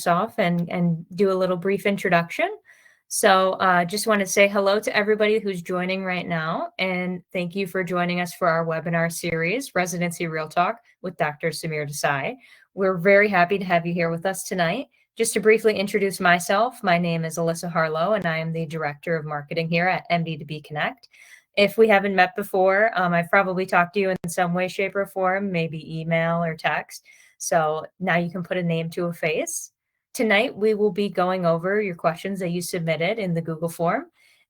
off and do a little brief introduction. So just want to say hello to everybody who's joining right now. And thank you for joining us for our webinar series, Residency Real Talk with Dr. Samir Desai. We're very happy to have you here with us tonight. Just to briefly introduce myself, my name is Alyssa Harlow, and I am the Director of Marketing here at MD2B Connect. If we haven't met before, I've probably talked to you in some way, shape, or form, maybe email or text. So now you can put a name to a face. Tonight, we will be going over your questions that you submitted in the Google form,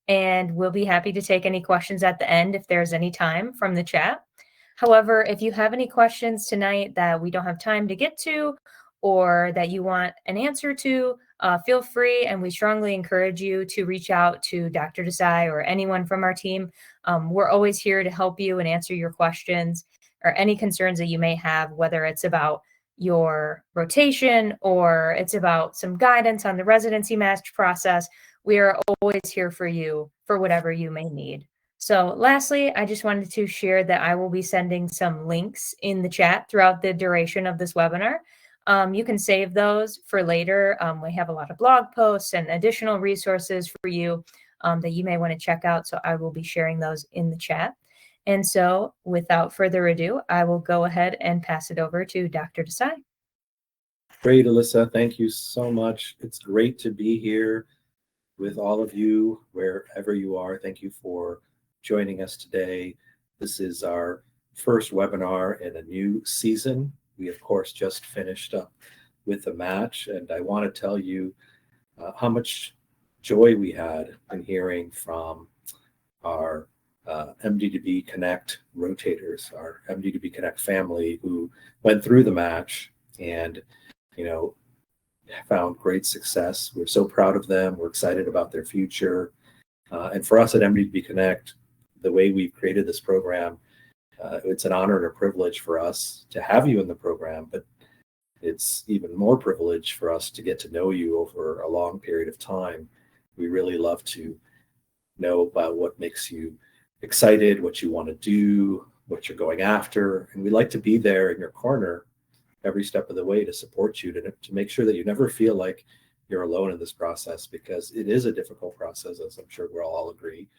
and we'll be happy to take any questions at the end if there's any time from the chat. However, if you have any questions tonight that we don't have time to get to or that you want an answer to, feel free, and we strongly encourage you to reach out to Dr. Desai or anyone from our team. We're always here to help you and answer your questions or any concerns that you may have, whether it's about your rotation or it's about some guidance on the residency match process. We are always here for you for whatever you may need. So lastly, I just wanted to share that I will be sending some links in the chat throughout the duration of this webinar. You can save those for later. We have a lot of blog posts and additional resources for you that you may want to check out. So I will be sharing those in the chat. And so without further ado, I will go ahead and pass it over to Dr. Desai. Great, Alyssa. Thank you so much. It's great to be here with all of you, wherever you are. Thank you for joining us today. This is our first webinar in a new season. We, of course, just finished up with the match, and I want to tell you how much joy we had in hearing from our MD2B Connect rotators, our MD2B Connect family who went through the match and, found great success. We're so proud of them. We're excited about their future. And for us at MD2B Connect, the way we've created this program, it's an honor and a privilege for us to have you in the program, but it's even more privilege for us to get to know you over a long period of time. We really love to know about what makes you excited, what you want to do, what you're going after, and we like to be there in your corner every step of the way to support you, to make sure that you never feel like you're alone in this process, because it is a difficult process, as I'm sure we'll all agree.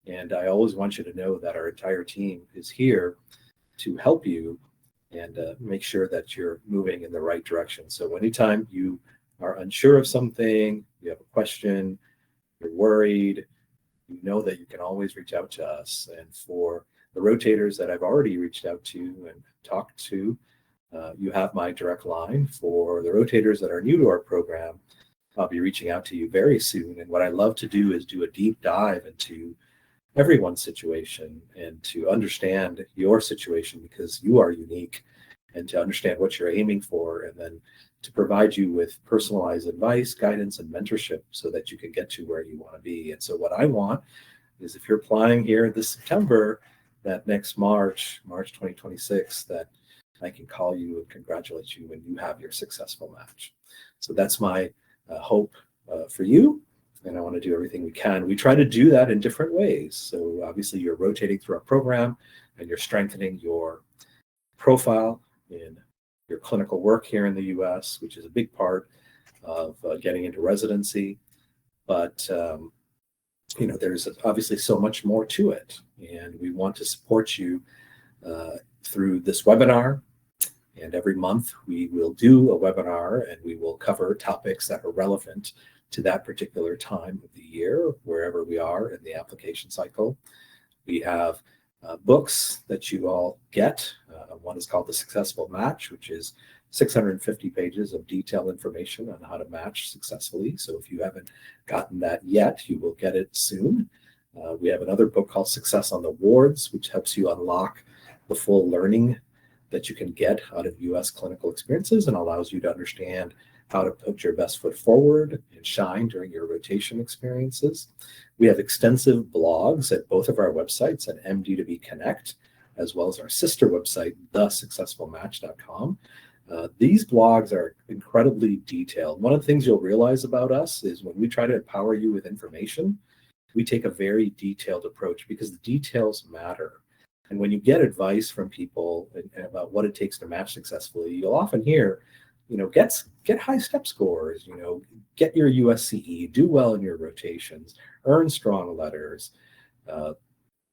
And I always want you to know that our entire team is here to help you and make sure that you're moving in the right direction. So anytime you are unsure of something, you have a question, you're worried, you know that you can always reach out to us. And for the rotators that I've already reached out to and talked to, you have my direct line. For the rotators that are new to our program, I'll be reaching out to you very soon. And what I love to do is do a deep dive into everyone's situation and to understand your situation, because you are unique, and to understand what you're aiming for, and then to provide you with personalized advice, guidance, and mentorship so that you can get to where you want to be. And so what I want is, if you're applying here this September, that next March 2026, that I can call you and congratulate you when you have your successful match. So that's my hope for you. And I want to do everything we can. We try to do that in different ways. So obviously you're rotating through our program and you're strengthening your profile in your clinical work here in the US, which is a big part of getting into residency. But, there's obviously so much more to it. And we want to support you through this webinar. And every month we will do a webinar and we will cover topics that are relevant to that particular time of the year, wherever we are in the application cycle. We have books that you all get. One is called The Successful Match, which is 650 pages of detailed information on how to match successfully. So if you haven't gotten that yet, you will get it soon. We have another book called Success on the Wards, which helps you unlock the full learning that you can get out of US clinical experiences and allows you to understand how to put your best foot forward and shine during your rotation experiences. We have extensive blogs at both of our websites at MD2B Connect, as well as our sister website, thesuccessfulmatch.com. These blogs are incredibly detailed. One of the things you'll realize about us is when we try to empower you with information, we take a very detailed approach because the details matter. And when you get advice from people about what it takes to match successfully, you'll often hear get high step scores, get your USCE, do well in your rotations, earn strong letters,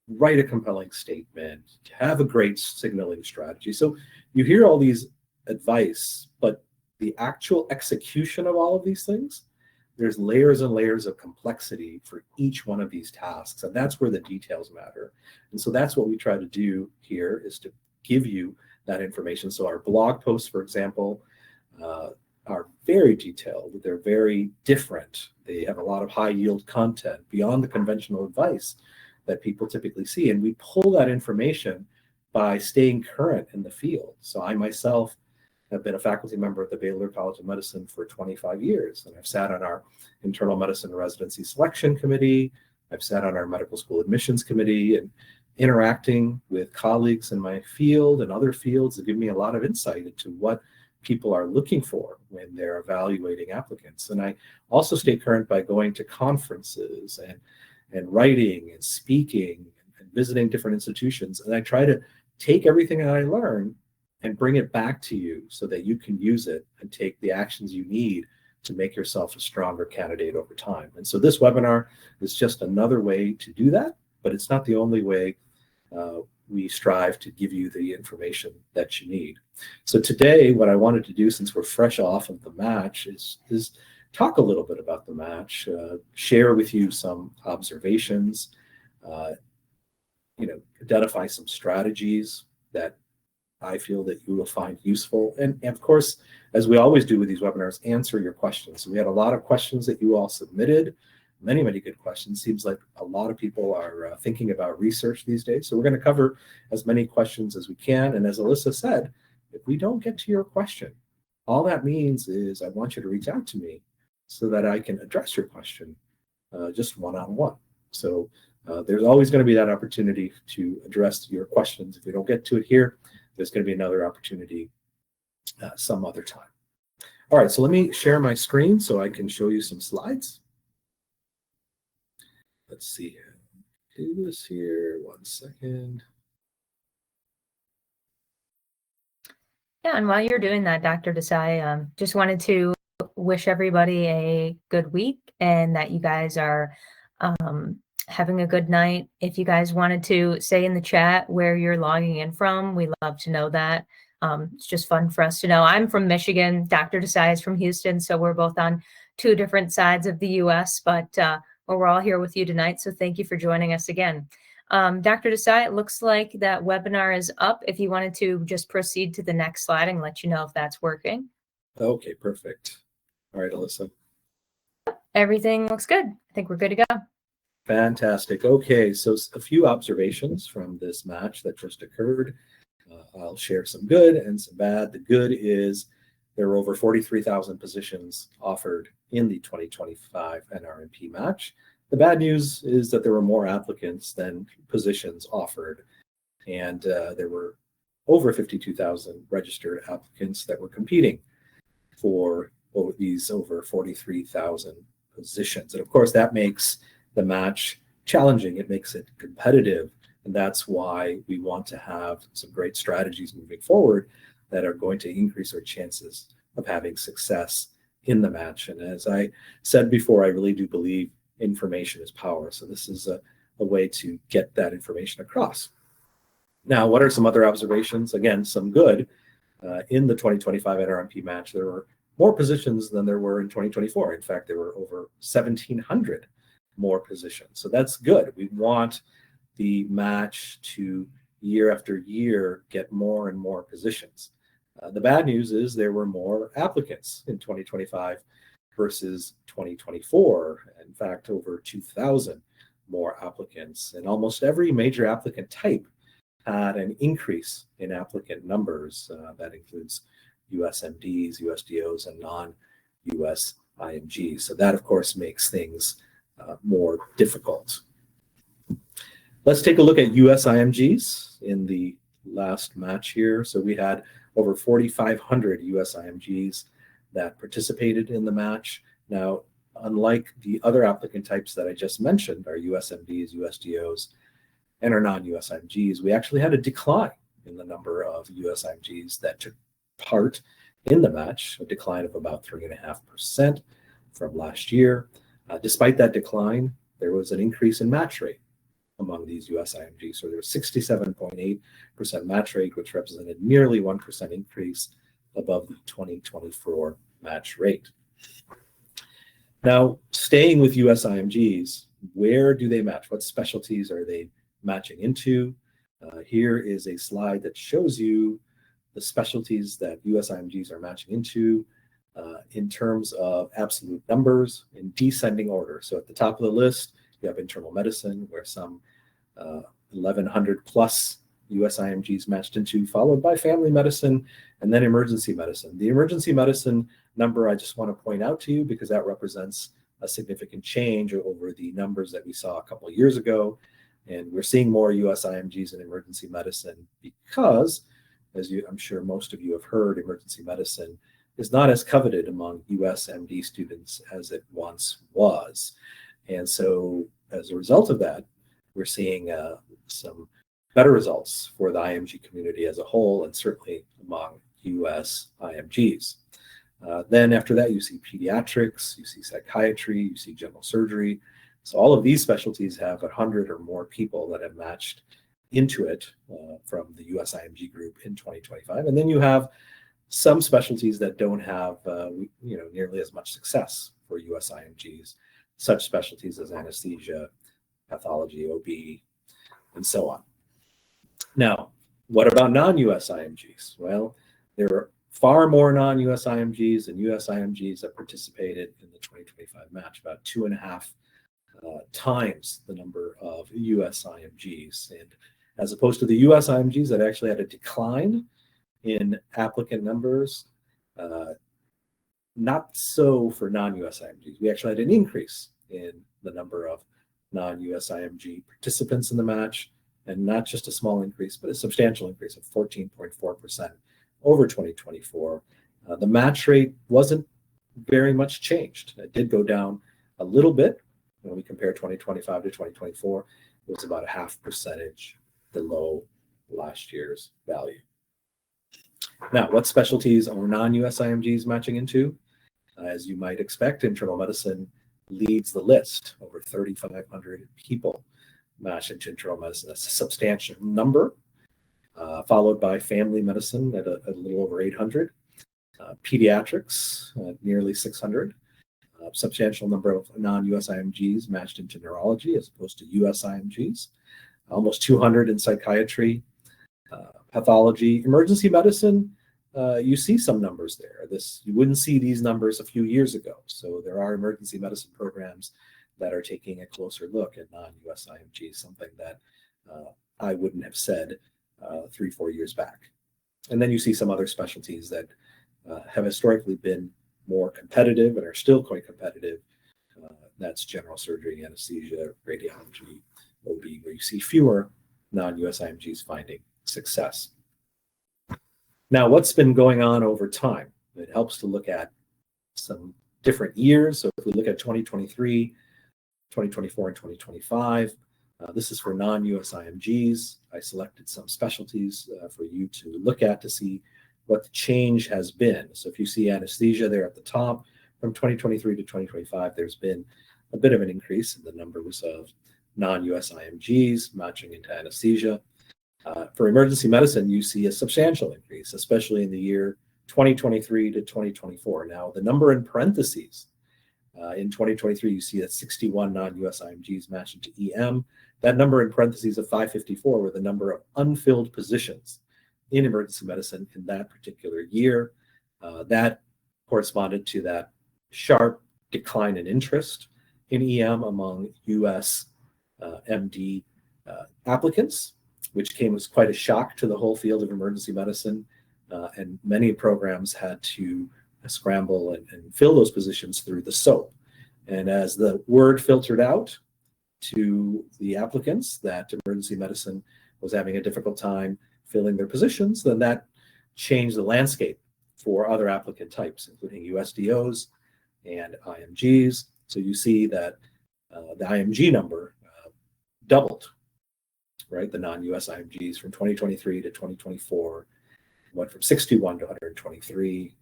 write a compelling statement, have a great signaling strategy. So you hear all these advice, but the actual execution of all of these things, there's layers and layers of complexity for each one of these tasks, and that's where the details matter. And so that's what we try to do here, is to give you that information. So our blog posts, for example, are very detailed. They're very different. They have a lot of high yield content beyond the conventional advice that people typically see. And we pull that information by staying current in the field. So I myself have been a faculty member at the Baylor College of Medicine for 25 years. And I've sat on our internal medicine residency selection committee. I've sat on our medical school admissions committee, and interacting with colleagues in my field and other fields have given me a lot of insight into what people are looking for when they're evaluating applicants. And I also stay current by going to conferences and writing and speaking and visiting different institutions. And I try to take everything that I learn and bring it back to you so that you can use it and take the actions you need to make yourself a stronger candidate over time. And so this webinar is just another way to do that, but it's not the only way we strive to give you the information that you need. So today, what I wanted to do, since we're fresh off of the match, is talk a little bit about the match, share with you some observations, identify some strategies that I feel that you will find useful. And of course, as we always do with these webinars, answer your questions. So we had a lot of questions that you all submitted, many, many good questions. Seems like a lot of people are thinking about research these days. So we're going to cover as many questions as we can. And as Alyssa said, if we don't get to your question, all that means is I want you to reach out to me so that I can address your question just one-on-one. So there's always going to be that opportunity to address your questions. If we don't get to it here, there's going to be another opportunity some other time. All right, so let me share my screen so I can show you some slides. Let's see. Do this here. 1 second. Yeah, and while you're doing that, Dr. Desai, just wanted to wish everybody a good week and that you guys are having a good night. If you guys wanted to say in the chat where you're logging in from, we love to know that. It's just fun for us to know. I'm from Michigan. Dr. Desai is from Houston, so we're both on two different sides of the U.S., but we're all here with you tonight, so thank you for joining us again. Dr. Desai, it looks like that webinar is up. If you wanted to just proceed to the next slide and let you know if that's working. Okay, perfect. All right, Alyssa. Everything looks good. I think we're good to go. Fantastic. Okay, so a few observations from this match that just occurred. I'll share some good and some bad. The good is there were over 43,000 positions offered in the 2025 NRMP match. The bad news is that there were more applicants than positions offered, and there were over 52,000 registered applicants that were competing for these over 43,000 positions. And of course, that makes the match challenging. It makes it competitive. And that's why we want to have some great strategies moving forward that are going to increase our chances of having success in the match. And as I said before, I really do believe information is power. So this is a way to get that information across. Now, what are some other observations? Again, some good. In the 2025 NRMP match, there were more positions than there were in 2024. In fact, there were over 1,700 more positions. So that's good. We want the match to year after year get more and more positions. The bad news is there were more applicants in 2025 versus 2024. In fact, over 2,000 more applicants, and almost every major applicant type had an increase in applicant numbers. That includes USMDs, USDOs, and non-US IMGs. So that, of course, makes things more difficult. Let's take a look at US IMGs in the last match here. So we had over 4,500 US IMGs that participated in the match. Now, unlike the other applicant types that I just mentioned, our USMDs, USDOs, and our non-US IMGs, we actually had a decline in the number of US IMGs that took part in the match, a decline of about 3.5% from last year. Despite that decline, there was an increase in match rate among these US IMGs. So there was 67.8% match rate, which represented nearly 1% increase above the 2024 match rate. Now, staying with US IMGs, where do they match? What specialties are they matching into? Here is a slide that shows you the specialties that US IMGs are matching into in terms of absolute numbers in descending order. So at the top of the list, you have internal medicine, where some 1,100 plus US IMGs matched into, followed by family medicine, and then emergency medicine. The emergency medicine number I just want to point out to you because that represents a significant change over the numbers that we saw a couple of years ago. And we're seeing more US IMGs in emergency medicine because, as I'm sure most of you have heard, emergency medicine is not as coveted among US MD students as it once was. And so as a result of that, we're seeing some better results for the IMG community as a whole, and certainly among US IMGs. Then after that, you see pediatrics, you see psychiatry, you see general surgery. So all of these specialties have 100 or more people that have matched into it from the US IMG group in 2025. And then you have some specialties that don't have nearly as much success for US IMGs, such specialties as anesthesia, pathology, OB, and so on. Now, what about non-US IMGs? Well, there are far more non-US IMGs than US IMGs that participated in the 2025 match, about 2.5 times the number of US IMGs. And as opposed to the US IMGs that actually had a decline in applicant numbers, not so for non-US IMGs. We actually had an increase in the number of non-US IMG participants in the match, and not just a small increase, but a substantial increase of 14.4% over 2024. The match rate wasn't very much changed. It did go down a little bit when we compare 2025 to 2024. It was about 0.5% below last year's value. Now, what specialties are non-US IMGs matching into? As you might expect, internal medicine leads the list. Over 3,500 people match into internal medicine. That's a substantial number, followed by family medicine at a little over 800. Pediatrics, nearly 600. Substantial number of non-US IMGs matched into neurology as opposed to US IMGs. Almost 200 in psychiatry. Pathology, emergency medicine, you see some numbers there. You wouldn't see these numbers a few years ago. So there are emergency medicine programs that are taking a closer look at non-US IMGs, something that I wouldn't have said 3-4 years back. And then you see some other specialties that have historically been more competitive and are still quite competitive. That's general surgery, anesthesia, radiology, OB, where you see fewer non-US IMGs finding success. Now, what's been going on over time? It helps to look at some different years. So if we look at 2023, 2024, and 2025, this is for non-US IMGs. I selected some specialties for you to look at to see what the change has been. So if you see anesthesia there at the top, from 2023 to 2025, there's been a bit of an increase in the numbers of non-US IMGs matching into anesthesia. For emergency medicine, you see a substantial increase, especially in the year 2023 to 2024. Now, the number in parentheses, in 2023, you see that 61 non-US IMGs matched into EM. That number in parentheses of 554 were the number of unfilled positions in emergency medicine in that particular year. That corresponded to that sharp decline in interest in EM among US MD applicants, which came as quite a shock to the whole field of emergency medicine. And many programs had to scramble and fill those positions through the SOAP. And as the word filtered out to the applicants that emergency medicine was having a difficult time filling their positions, then that changed the landscape for other applicant types, including USDOs and IMGs. So you see that the IMG number doubled, right? The non-US IMGs from 2023 to 2024 went from 61 to 123.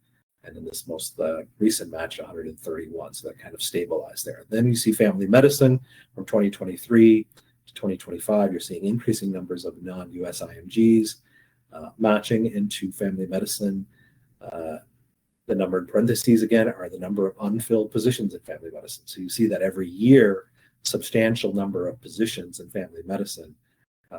And in this most recent match, 131. So that kind of stabilized there. Then you see family medicine from 2023 to 2025. You're seeing increasing numbers of non-US IMGs matching into family medicine. The number in parentheses, again, are the number of unfilled positions in family medicine. So you see that every year, substantial number of positions in family medicine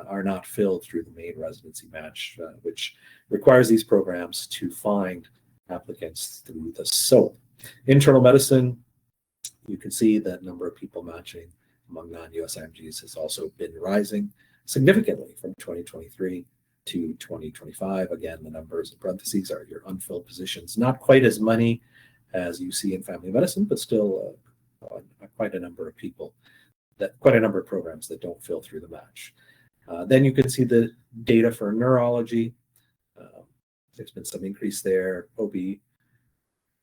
are not filled through the main residency match, which requires these programs to find applicants through the SOAP. Internal medicine, you can see that number of people matching among non-US IMGs has also been rising significantly from 2023 to 2025. Again, the numbers in parentheses are your unfilled positions. Not quite as many as you see in family medicine, but still quite a number of people, quite a number of programs that don't fill through the match. Then you can see the data for neurology. There's been some increase there. OB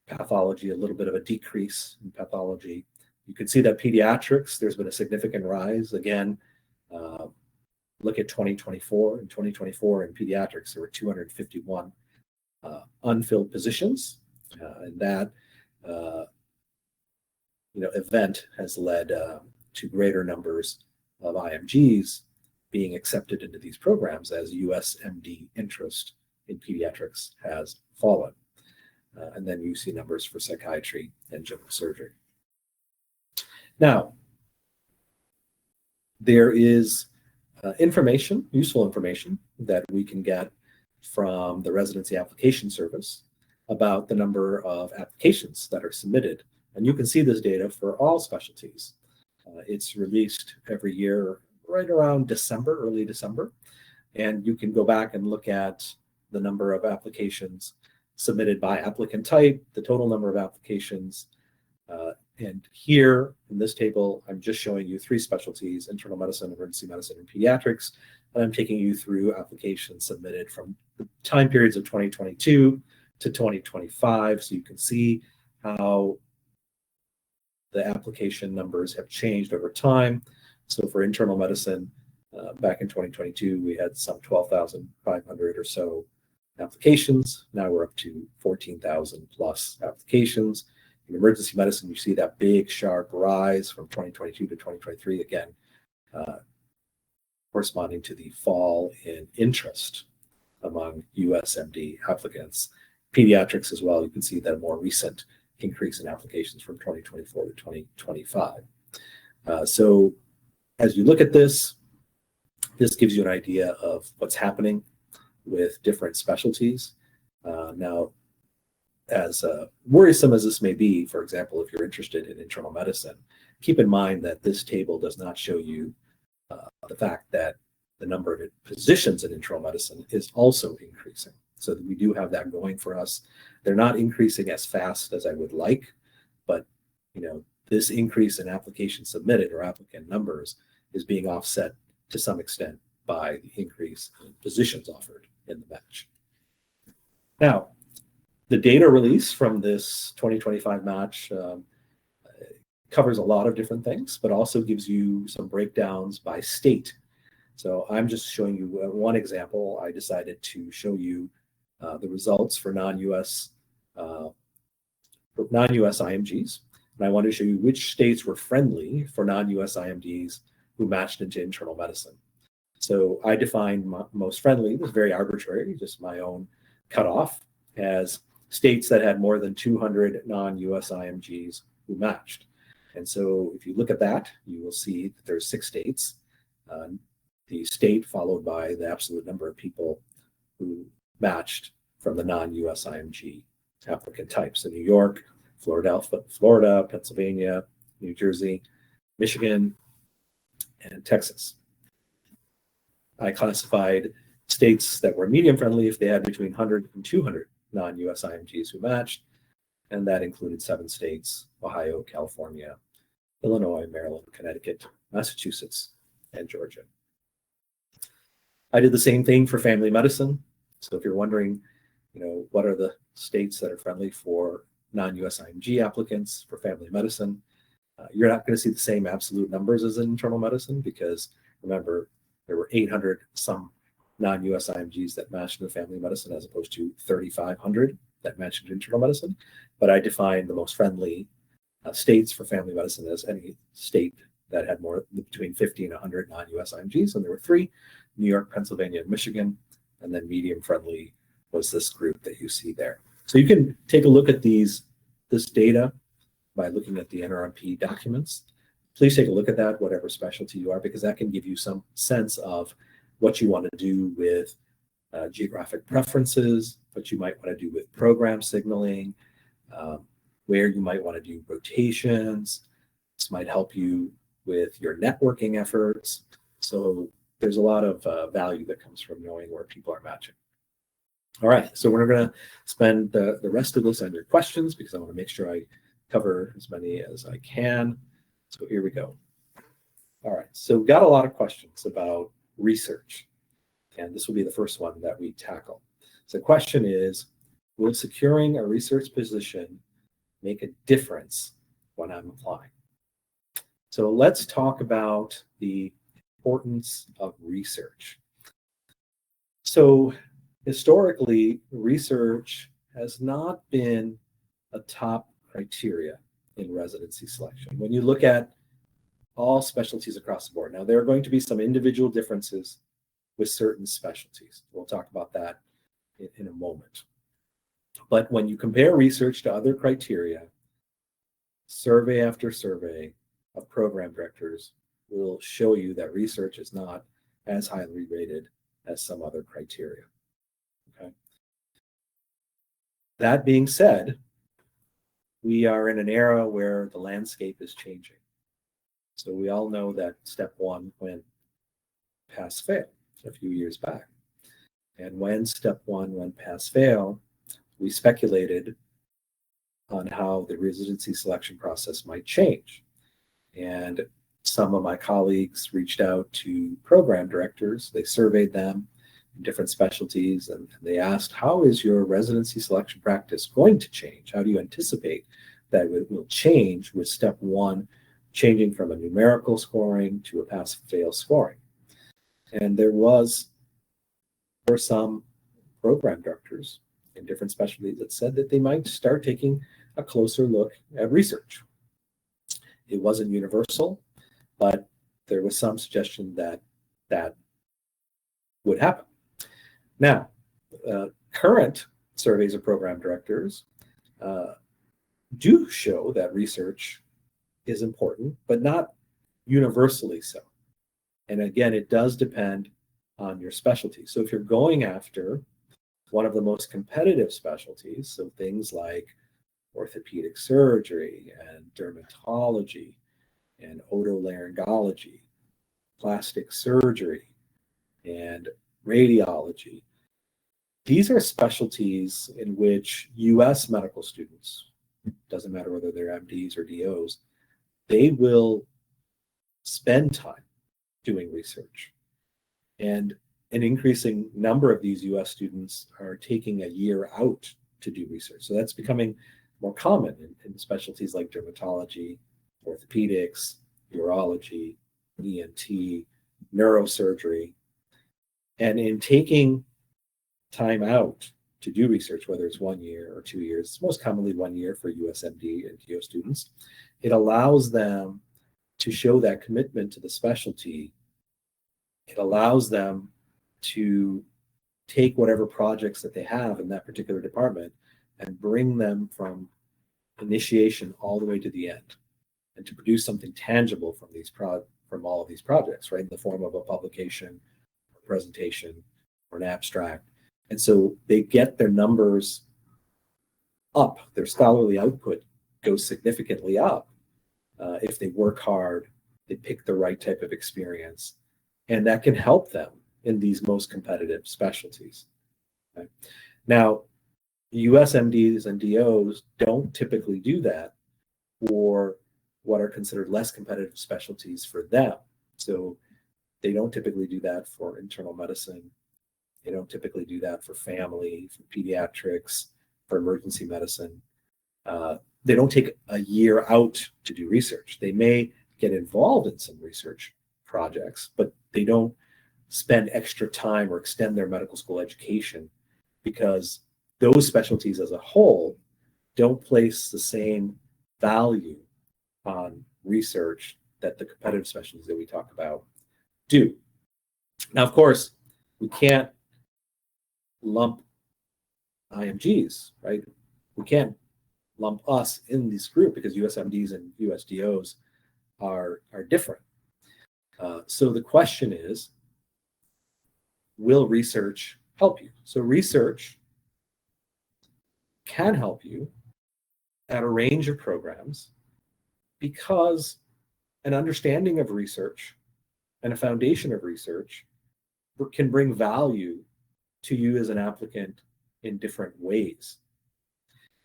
pathology, a little bit of a decrease in pathology. You can see that pediatrics, there's been a significant rise. Again, look at 2024. In 2024, in pediatrics, there were 251 unfilled positions, and that event has led to greater numbers of IMGs being accepted into these programs as US MD interest in pediatrics has fallen. And then you see numbers for psychiatry and general surgery. Now, there is information, useful information, that we can get from the Residency Application Service about the number of applications that are submitted. And you can see this data for all specialties. It's released every year right around December, early December. And you can go back and look at the number of applications submitted by applicant type, the total number of applications. And here in this table, I'm just showing you 3 specialties: internal medicine, emergency medicine, and pediatrics. And I'm taking you through applications submitted from the time periods of 2022 to 2025. So you can see how the application numbers have changed over time. So for internal medicine, back in 2022, we had some 12,500 or so applications. Now we're up to 14,000 plus applications. In emergency medicine, you see that big sharp rise from 2022 to 2023, again, corresponding to the fall in interest among USMD applicants. Pediatrics as well, you can see that more recent increase in applications from 2024 to 2025. So as you look at this, this gives you an idea of what's happening with different specialties. Now, as worrisome as this may be, for example, if you're interested in internal medicine, keep in mind that this table does not show you the fact that the number of positions in internal medicine is also increasing. So we do have that going for us. They're not increasing as fast as I would like, but this increase in applications submitted or applicant numbers is being offset to some extent by the increase in positions offered in the match. Now, the data release from this 2025 match covers a lot of different things, but also gives you some breakdowns by state. So I'm just showing you one example. I decided to show you the results for non-US IMGs. And I wanted to show you which states were friendly for non-US IMDs who matched into internal medicine. So I defined most friendly, it was very arbitrary, just my own cutoff, as states that had more than 200 non-US IMGs who matched. And so if you look at that, you will see that there's 6 states. The state followed by the absolute number of people who matched from the non-US IMG applicant types. So New York, Florida, Pennsylvania, New Jersey, Michigan, and Texas. I classified states that were medium friendly if they had between 100 and 200 non-US IMGs who matched, and that included 7 states: Ohio, California, Illinois, Maryland, Connecticut, Massachusetts, and Georgia. I did the same thing for family medicine. So if you're wondering, what are the states that are friendly for non-US IMG applicants for family medicine, you're not going to see the same absolute numbers as in internal medicine, because remember, there were 800 some non-US IMGs that matched in the family medicine as opposed to 3,500 that mentioned internal medicine, but I define the most friendly states for family medicine as any state that had more between 50 and 100 non-US IMGs, and there were 3: New York, Pennsylvania, and Michigan, and then medium friendly was this group that you see there. So you can take a look at this data by looking at the NRMP documents. Please take a look at that, whatever specialty you are, because that can give you some sense of what you want to do with geographic preferences, what you might want to do with program signaling, where you might want to do rotations. This might help you with your networking efforts. So there's a lot of value that comes from knowing where people are matching. All right, so we're going to spend the rest of this on your questions because I want to make sure I cover as many as I can. So here we go. All right, so we've got a lot of questions about research, and this will be the first one that we tackle. So the question is, will securing a research position make a difference when I'm applying? So let's talk about the importance of research. So historically, research has not been a top criteria in residency selection. When you look at all specialties across the board, now there are going to be some individual differences with certain specialties. We'll talk about that in a moment. But when you compare research to other criteria, survey after survey of program directors will show you that research is not as highly rated as some other criteria. Okay. That being said, we are in an era where the landscape is changing. So we all know that step 1 went pass-fail a few years back. And when step 1 went pass-fail, we speculated on how the residency selection process might change. And some of my colleagues reached out to program directors. They surveyed them in different specialties, and they asked, how is your residency selection practice going to change? How do you anticipate that it will change with step 1 changing from a numerical scoring to a pass-fail scoring? And there were some program directors in different specialties that said that they might start taking a closer look at research. It wasn't universal, but there was some suggestion that that would happen. Now, current surveys of program directors do show that research is important, but not universally so. And again, it does depend on your specialty. So if you're going after one of the most competitive specialties, so things like orthopedic surgery and dermatology and otolaryngology, plastic surgery, and radiology, these are specialties in which US medical students, doesn't matter whether they're MDs or DOs, they will spend time doing research. And an increasing number of these US students are taking a year out to do research. So that's becoming more common in specialties like dermatology, orthopedics, urology, ENT, neurosurgery. And in taking time out to do research, whether it's 1 year or 2 years, it's most commonly 1 year for USMD and DO students, it allows them to show that commitment to the specialty. It allows them to take whatever projects that they have in that particular department and bring them from initiation all the way to the end, and to produce something tangible from all of these projects, right, in the form of a publication, a presentation, or an abstract. And so they get their numbers up, their scholarly output goes significantly up if they work hard, they pick the right type of experience, and that can help them in these most competitive specialties. Okay? Now, US MDs and DOs don't typically do that for what are considered less competitive specialties for them. So they don't typically do that for internal medicine. They don't typically do that for family, for pediatrics, for emergency medicine. They don't take a year out to do research. They may get involved in some research projects, but they don't spend extra time or extend their medical school education because those specialties as a whole don't place the same value on research that the competitive specialties that we talk about do. Now, of course, we can't lump IMGs, right? We can't lump us in this group because USMDs and USDOs are different. So the question is, will research help you? So research can help you at a range of programs because an understanding of research and a foundation of research can bring value to you as an applicant in different ways.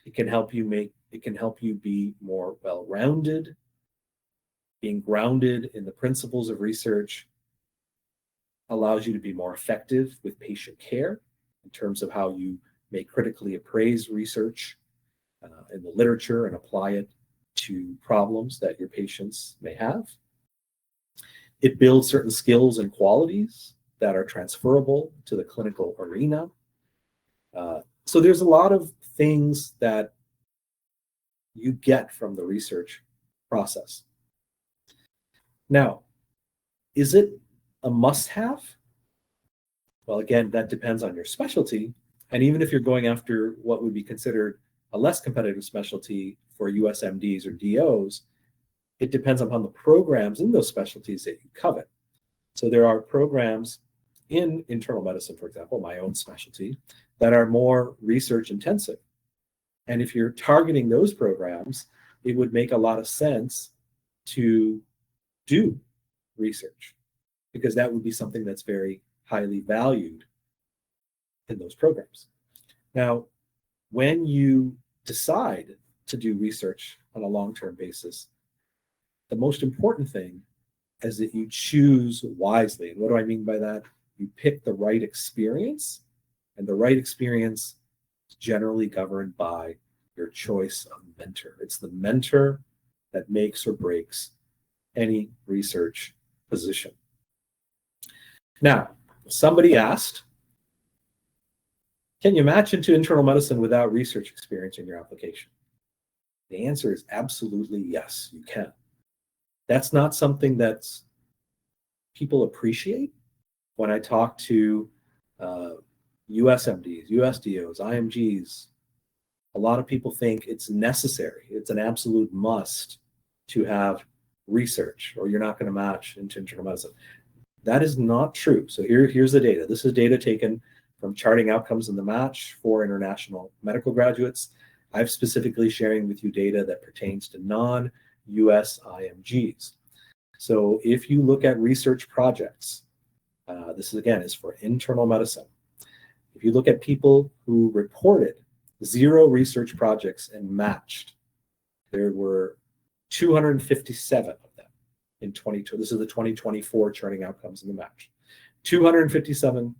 It can help you be more well-rounded. Being grounded in the principles of research allows you to be more effective with patient care in terms of how you may critically appraise research in the literature and apply it to problems that your patients may have. It builds certain skills and qualities that are transferable to the clinical arena. So there's a lot of things that you get from the research process. Now, is it a must-have? Well, again, that depends on your specialty. And even if you're going after what would be considered a less competitive specialty for USMDs or DOs, it depends upon the programs in those specialties that you covet. So there are programs in internal medicine, for example, my own specialty, that are more research intensive. And if you're targeting those programs, it would make a lot of sense to do research because that would be something that's very highly valued in those programs. Now, when you decide to do research on a long-term basis, the most important thing is that you choose wisely. And what do I mean by that? You pick the right experience, and the right experience is generally governed by your choice of mentor. It's the mentor that makes or breaks any research position. Now, somebody asked, can you match into internal medicine without research experience in your application? The answer is absolutely yes, you can. That's not something that people appreciate. When I talk to USMDs, USDOs, IMGs, a lot of people think it's necessary. It's an absolute must to have research or you're not going to match into internal medicine. That is not true. So here's the data. This is data taken from Charting Outcomes in the Match for international medical graduates. I'm specifically sharing with you data that pertains to non-US IMGs. So if you look at research projects, this is again is for internal medicine. If you look at people who reported 0 research projects and matched, there were 257 of them in 22. This is the 2024 Charting Outcomes in the Match. 257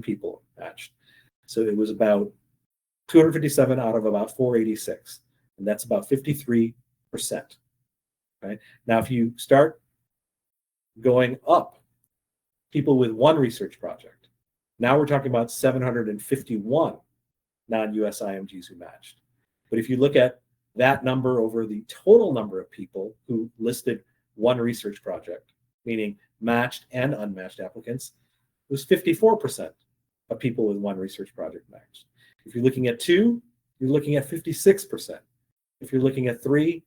people matched. So it was about 257 out of about 486, and that's about 53%. Right? Now, if you start going up, people with 1 research project, now we're talking about 751 non-US IMGs who matched. But if you look at that number over the total number of people who listed 1 research project, meaning matched and unmatched applicants, it was 54% of people with 1 research project matched. If you're looking at 2, you're looking at 56%. If you're looking at 3,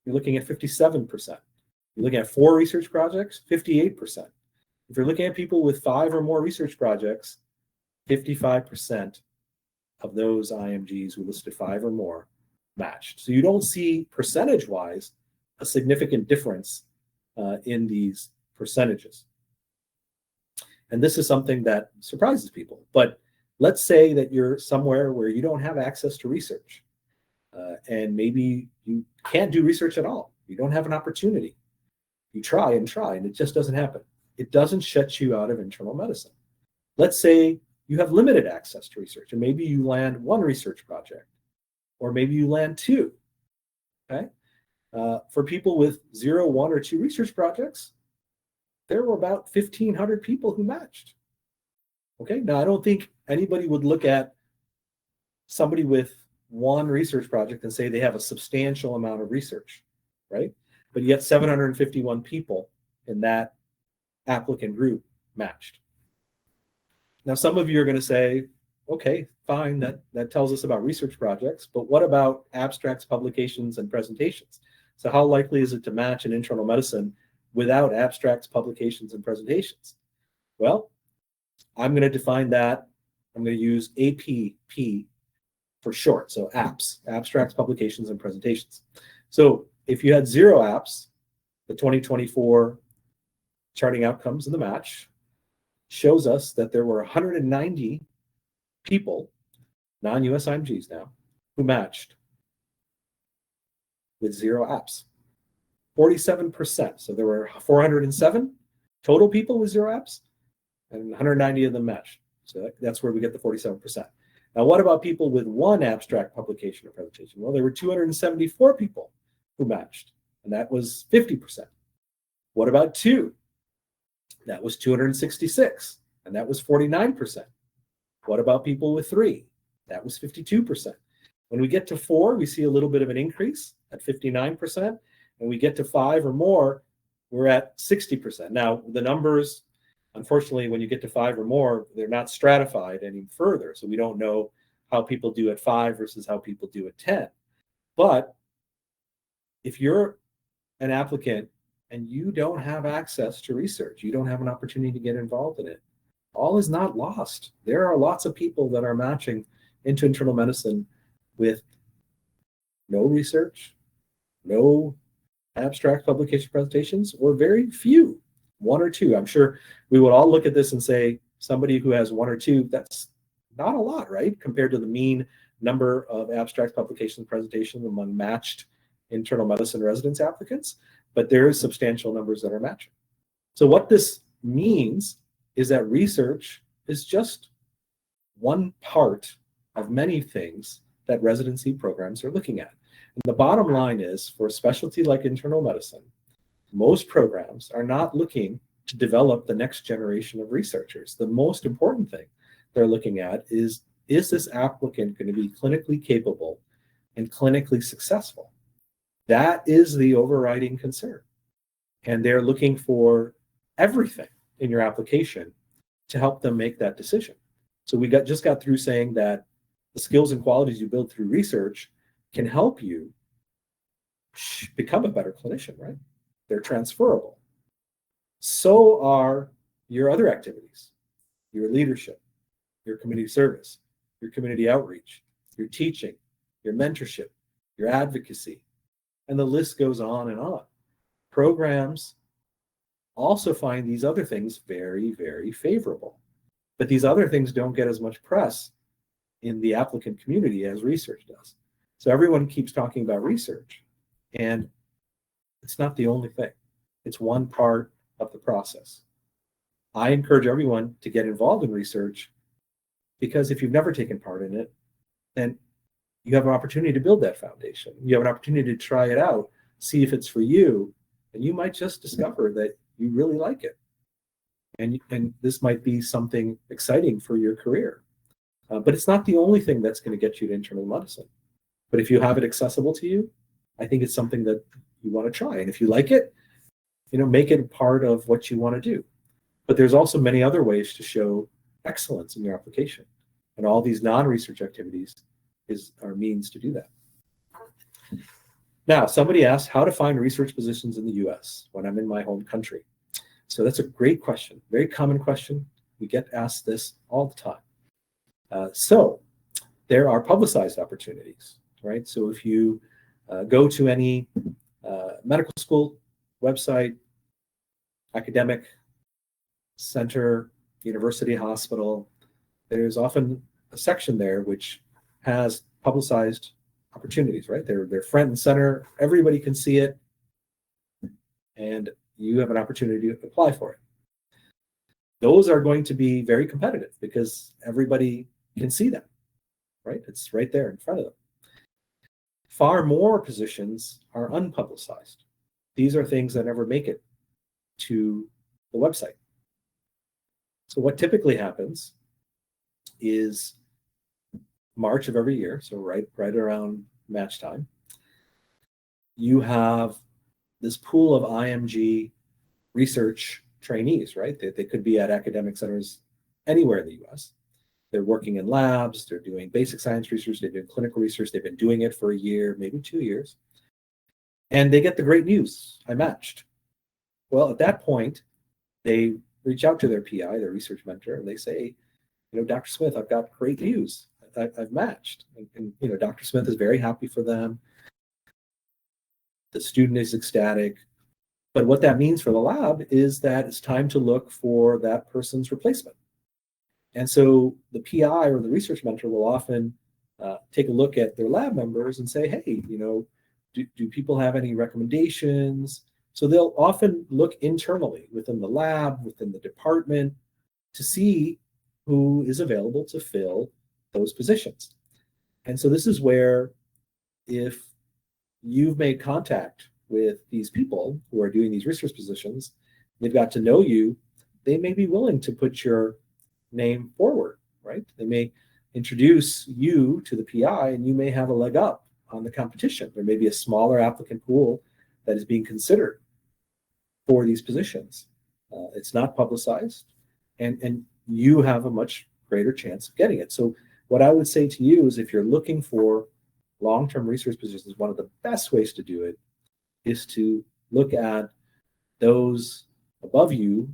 you're looking at 57%. You're looking at 4 research projects, 58%. If you're looking at people with 5 or more research projects, 55% of those IMGs who listed 5 or more matched. So you don't see percentage-wise a significant difference in these percentages. And this is something that surprises people. But let's say that you're somewhere where you don't have access to research, and maybe you can't do research at all. You don't have an opportunity. You try, and it just doesn't happen. It doesn't shut you out of internal medicine. Let's say you have limited access to research, and maybe you land 1 research project, or maybe you land 2. Okay? For people with 0, 1, or 2 research projects, there were about 1,500 people who matched. Okay, now I don't think anybody would look at somebody with one research project and say they have a substantial amount of research, right? But yet 751 people in that applicant group matched. Now, some of you are going to say, okay, fine, that tells us about research projects, but what about abstracts, publications, and presentations? So how likely is it to match in internal medicine without abstracts, publications, and presentations? Well, I'm going to define that. I'm going to use APP for short, so apps, abstracts, publications, and presentations. So if you had 0 apps, the 2024 charting outcomes in the match shows us that there were 190 people, non-US IMGs now, who matched with 0 apps. 47%. So there were 407 total people with 0 apps, and 190 of them matched. So that's where we get the 47%. Now, what about people with 1 abstract, publication, or presentation? Well, there were 274 people who matched, and that was 50%. What about 2? That was 266, and that was 49%. What about people with 3? That was 52%. When we get to 4, we see a little bit of an increase at 59%. And we get to 5 or more, we're at 60%. Now, the numbers, unfortunately, when you get to 5 or more, they're not stratified any further. So we don't know how people do at 5 versus how people do at 10. But if you're an applicant and you don't have access to research, you don't have an opportunity to get involved in it, all is not lost. There are lots of people that are matching into internal medicine with no research, no abstract publication presentations, or very few, 1 or 2. I'm sure we would all look at this and say somebody who has 1 or 2, that's not a lot, right? Compared to the mean number of abstract publication presentations among matched internal medicine residence applicants, but there is substantial numbers that are matching. So what this means is that research is just one part of many things that residency programs are looking at. And the bottom line is, for a specialty like internal medicine, most programs are not looking to develop the next generation of researchers. The most important thing they're looking at is this applicant going to be clinically capable and clinically successful? That is the overriding concern. And they're looking for everything in your application to help them make that decision. So we just got through saying that the skills and qualities you build through research can help you become a better clinician, right? They're transferable. So are your other activities, your leadership, your community service, your community outreach, your teaching, your mentorship, your advocacy, and the list goes on and on. Programs also find these other things very, very favorable. But these other things don't get as much press in the applicant community as research does. So everyone keeps talking about research, and it's not the only thing. It's one part of the process. I encourage everyone to get involved in research, because if you've never taken part in it, then you have an opportunity to build that foundation. You have an opportunity to try it out, see if it's for you, and you might just discover that you really like it. And this might be something exciting for your career. But it's not the only thing that's going to get you to internal medicine. But if you have it accessible to you, I think it's something that you want to try. And if you like it, make it a part of what you want to do. But there's also many other ways to show excellence in your application. And all these non-research activities are means to do that. Now, somebody asked how to find research positions in the US when I'm in my home country. So that's a great question, very common question. We get asked this all the time. So there are publicized opportunities, right? So if you go to any medical school website, academic center, university, hospital, there's often a section there which has publicized opportunities, right? They're front and center. Everybody can see it, and you have an opportunity to apply for it. Those are going to be very competitive because everybody can see them, right? It's right there in front of them. Far more positions are unpublicized. These are things that never make it to the website. So what typically happens is March of every year, so right around match time, you have this pool of IMG research trainees, right? They could be at academic centers anywhere in the US. They're working in labs, they're doing basic science research, they're doing clinical research, they've been doing it for a year, maybe 2 years. And they get the great news, I matched. Well, at that point, they reach out to their PI, their research mentor, and they say, Dr. Smith, I've got great news. I've matched. And Dr. Smith is very happy for them. The student is ecstatic. But what that means for the lab is that it's time to look for that person's replacement. And so the PI or the research mentor will often take a look at their lab members and say, hey, do people have any recommendations? So they'll often look internally within the lab, within the department, to see who is available to fill those positions. And so this is where, if you've made contact with these people who are doing these research positions, they've got to know you, they may be willing to put your name forward, right? They may introduce you to the PI, and you may have a leg up on the competition. There may be a smaller applicant pool that is being considered for these positions. It's not publicized, and you have a much greater chance of getting it. So what I would say to you is, if you're looking for long-term research positions, one of the best ways to do it is to look at those above you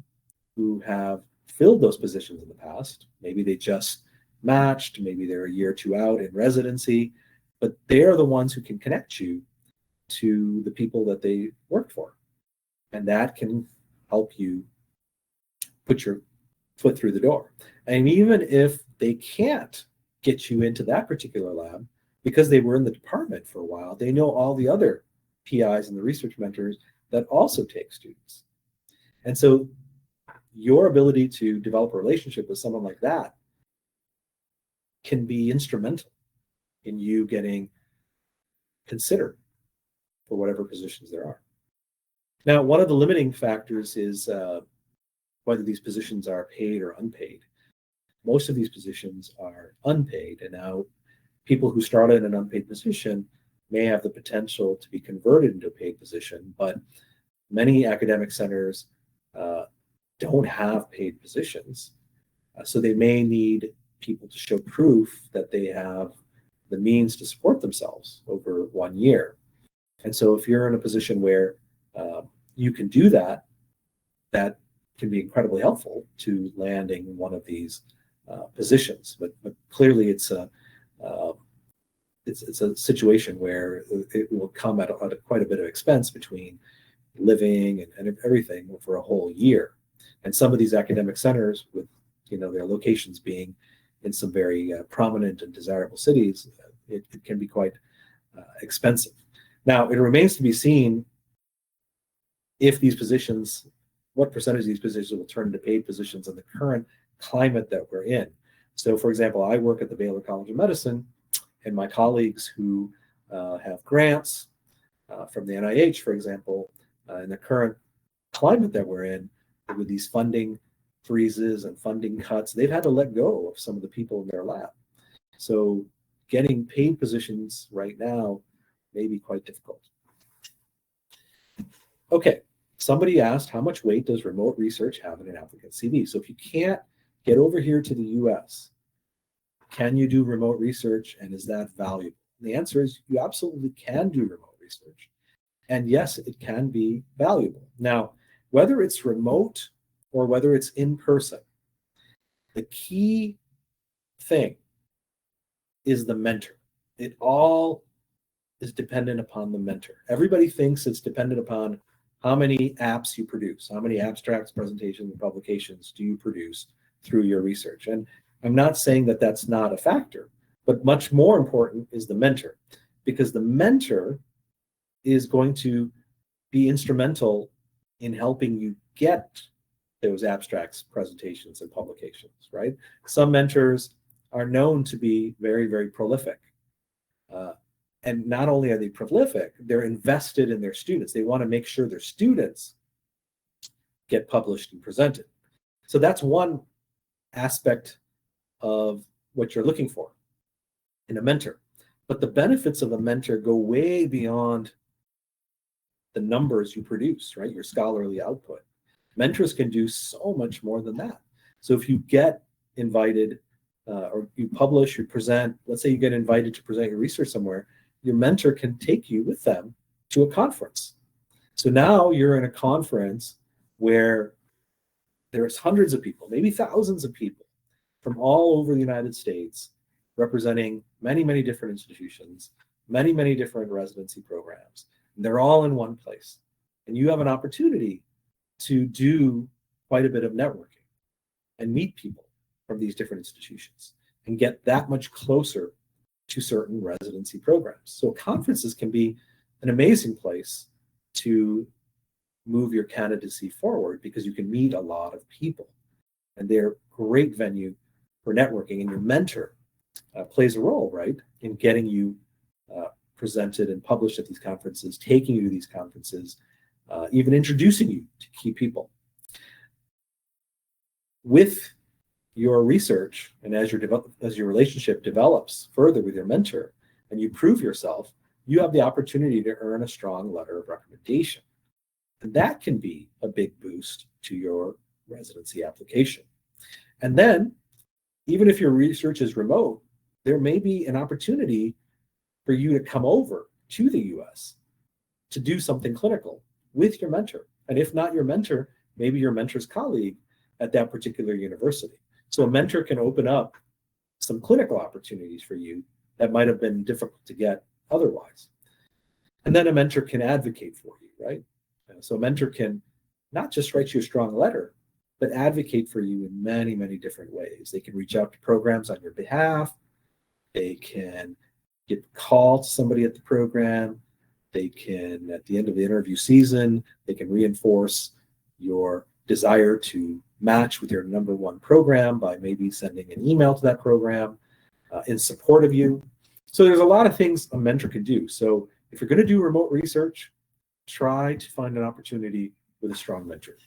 who have filled those positions in the past. Maybe they just matched, maybe they're a year or two out in residency, but they're the ones who can connect you to the people that they worked for. And that can help you put your foot through the door. And even if they can't get you into that particular lab, because they were in the department for a while, they know all the other PIs and the research mentors that also take students. And so your ability to develop a relationship with someone like that can be instrumental in you getting considered for whatever positions there are. Now, one of the limiting factors is whether these positions are paid or unpaid. Most of these positions are unpaid, and now people who start in an unpaid position may have the potential to be converted into a paid position, but many academic centers don't have paid positions. So they may need people to show proof that they have the means to support themselves over 1 year. And so if you're in a position where you can do that, that can be incredibly helpful to landing one of these positions. But clearly it's a situation where it will come at quite a bit of expense between living and everything for a whole year. And some of these academic centers, with their locations being in some very prominent and desirable cities, it can be quite expensive. Now, it remains to be seen if these positions, what percentage of these positions will turn into paid positions in the current climate that we're in. So, for example, I work at the Baylor College of Medicine, and my colleagues who have grants from the NIH, for example, in the current climate that we're in, with these funding freezes and funding cuts, they've had to let go of some of the people in their lab. So getting paid positions right now may be quite difficult. Okay, somebody asked, how much weight does remote research have in an applicant's CV? So if you can't get over here to the US, can you do remote research, and is that valuable? And the answer is you absolutely can do remote research. And yes, it can be valuable. Now, whether it's remote or whether it's in person, the key thing is the mentor. It all is dependent upon the mentor. Everybody thinks it's dependent upon how many apps you produce, how many abstracts, presentations, and publications do you produce through your research. And I'm not saying that that's not a factor, but much more important is the mentor, because the mentor is going to be instrumental in helping you get those abstracts, presentations, and publications, right? Some mentors are known to be very, very prolific. And not only are they prolific, they're invested in their students. They want to make sure their students get published and presented. So that's one aspect of what you're looking for. in a mentor. But the benefits of a mentor go way beyond the numbers you produce, right? Your scholarly output. Mentors can do so much more than that. So if you get invited or you publish, you present, let's say you get invited to present your research somewhere, your mentor can take you with them to a conference. So now you're in a conference where there's hundreds of people, maybe thousands of people from all over the United States representing many, many different institutions, many, many different residency programs. And they're all in one place. And you have an opportunity to do quite a bit of networking and meet people from these different institutions and get that much closer to certain residency programs. So conferences can be an amazing place to move your candidacy forward because you can meet a lot of people. And they're a great venue for networking. And your mentor plays a role, right, in getting you presented and published at these conferences, taking you to these conferences, even introducing you to key people. With your research and as your relationship develops further with your mentor and you prove yourself, you have the opportunity to earn a strong letter of recommendation. And that can be a big boost to your residency application. And then, even if your research is remote, there may be an opportunity for you to come over to the US to do something clinical with your mentor. And if not your mentor, maybe your mentor's colleague at that particular university. So a mentor can open up some clinical opportunities for you that might have been difficult to get otherwise. And then a mentor can advocate for you, right? So a mentor can not just write you a strong letter, but advocate for you in many, many different ways. They can reach out to programs on your behalf. They can give a call to somebody at the program. They can, at the end of the interview season, they can reinforce your desire to match with your number one program by maybe sending an email to that program in support of you. So there's a lot of things a mentor can do. So if you're going to do remote research, try to find an opportunity with a strong mentor.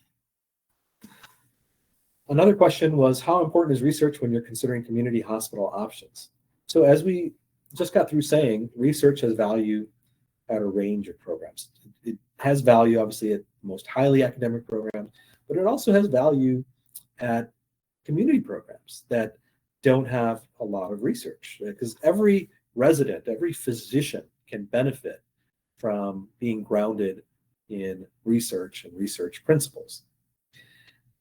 Another question was, how important is research when you're considering community hospital options? So as we just got through saying, research has value at a range of programs. It has value, obviously, at most highly academic programs, but it also has value at community programs that don't have a lot of research, because every resident, every physician can benefit from being grounded in research and research principles.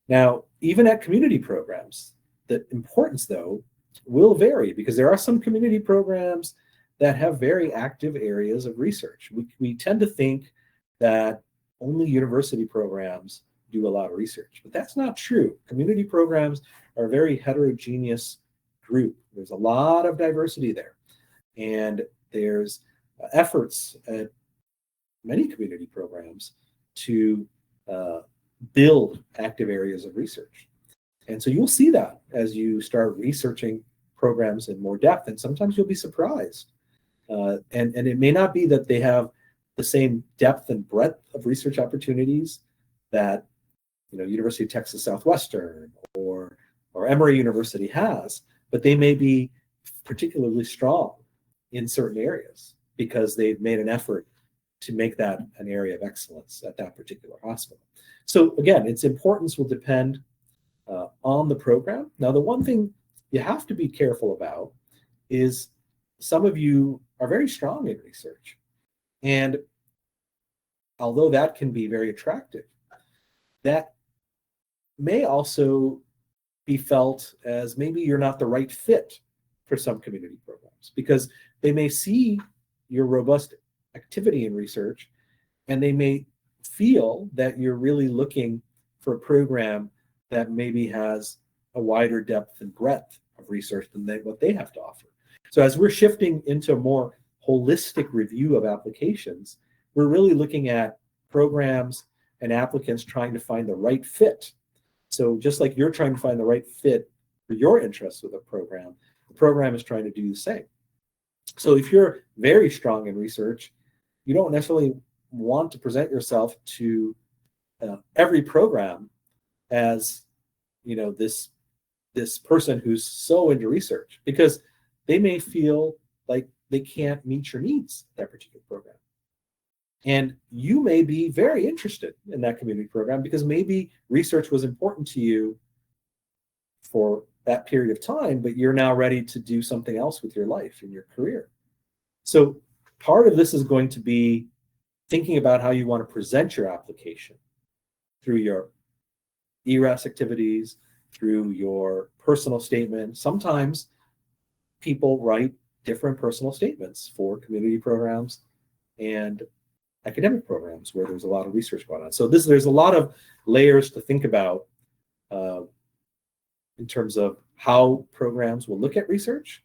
Now, even at community programs, the importance, though, will vary, because there are some community programs that have very active areas of research. We tend to think that only university programs do a lot of research, but that's not true. Community programs are a very heterogeneous group. There's a lot of diversity there, and there's efforts at many community programs to build active areas of research. And so you'll see that as you start researching programs in more depth, and sometimes you'll be surprised. And it may not be that they have the same depth and breadth of research opportunities that, you know, University of Texas Southwestern or Emory University has, but they may be particularly strong in certain areas because they've made an effort to make that an area of excellence at that particular hospital. So again, its importance will depend on the program. Now, the one thing you have to be careful about is some of you are very strong in research. And although that can be very attractive, that may also be felt as maybe you're not the right fit for some community programs, because they may see your robust activity in research and they may feel that you're really looking for a program that maybe has a wider depth and breadth of research than what they have to offer. So as we're shifting into a more holistic review of applications, we're really looking at programs and applicants trying to find the right fit. So just like you're trying to find the right fit for your interests with a program, the program is trying to do the same. So if you're very strong in research, you don't necessarily want to present yourself to every program as, you know, this person who's so into research, because they may feel like they can't meet your needs, that particular program. And you may be very interested in that community program because maybe research was important to you for that period of time, but you're now ready to do something else with your life and your career. So part of this is going to be thinking about how you want to present your application through your ERAS activities, through your personal statement. Sometimes people write different personal statements for community programs and academic programs where there's a lot of research going on. So there's a lot of layers to think about in terms of how programs will look at research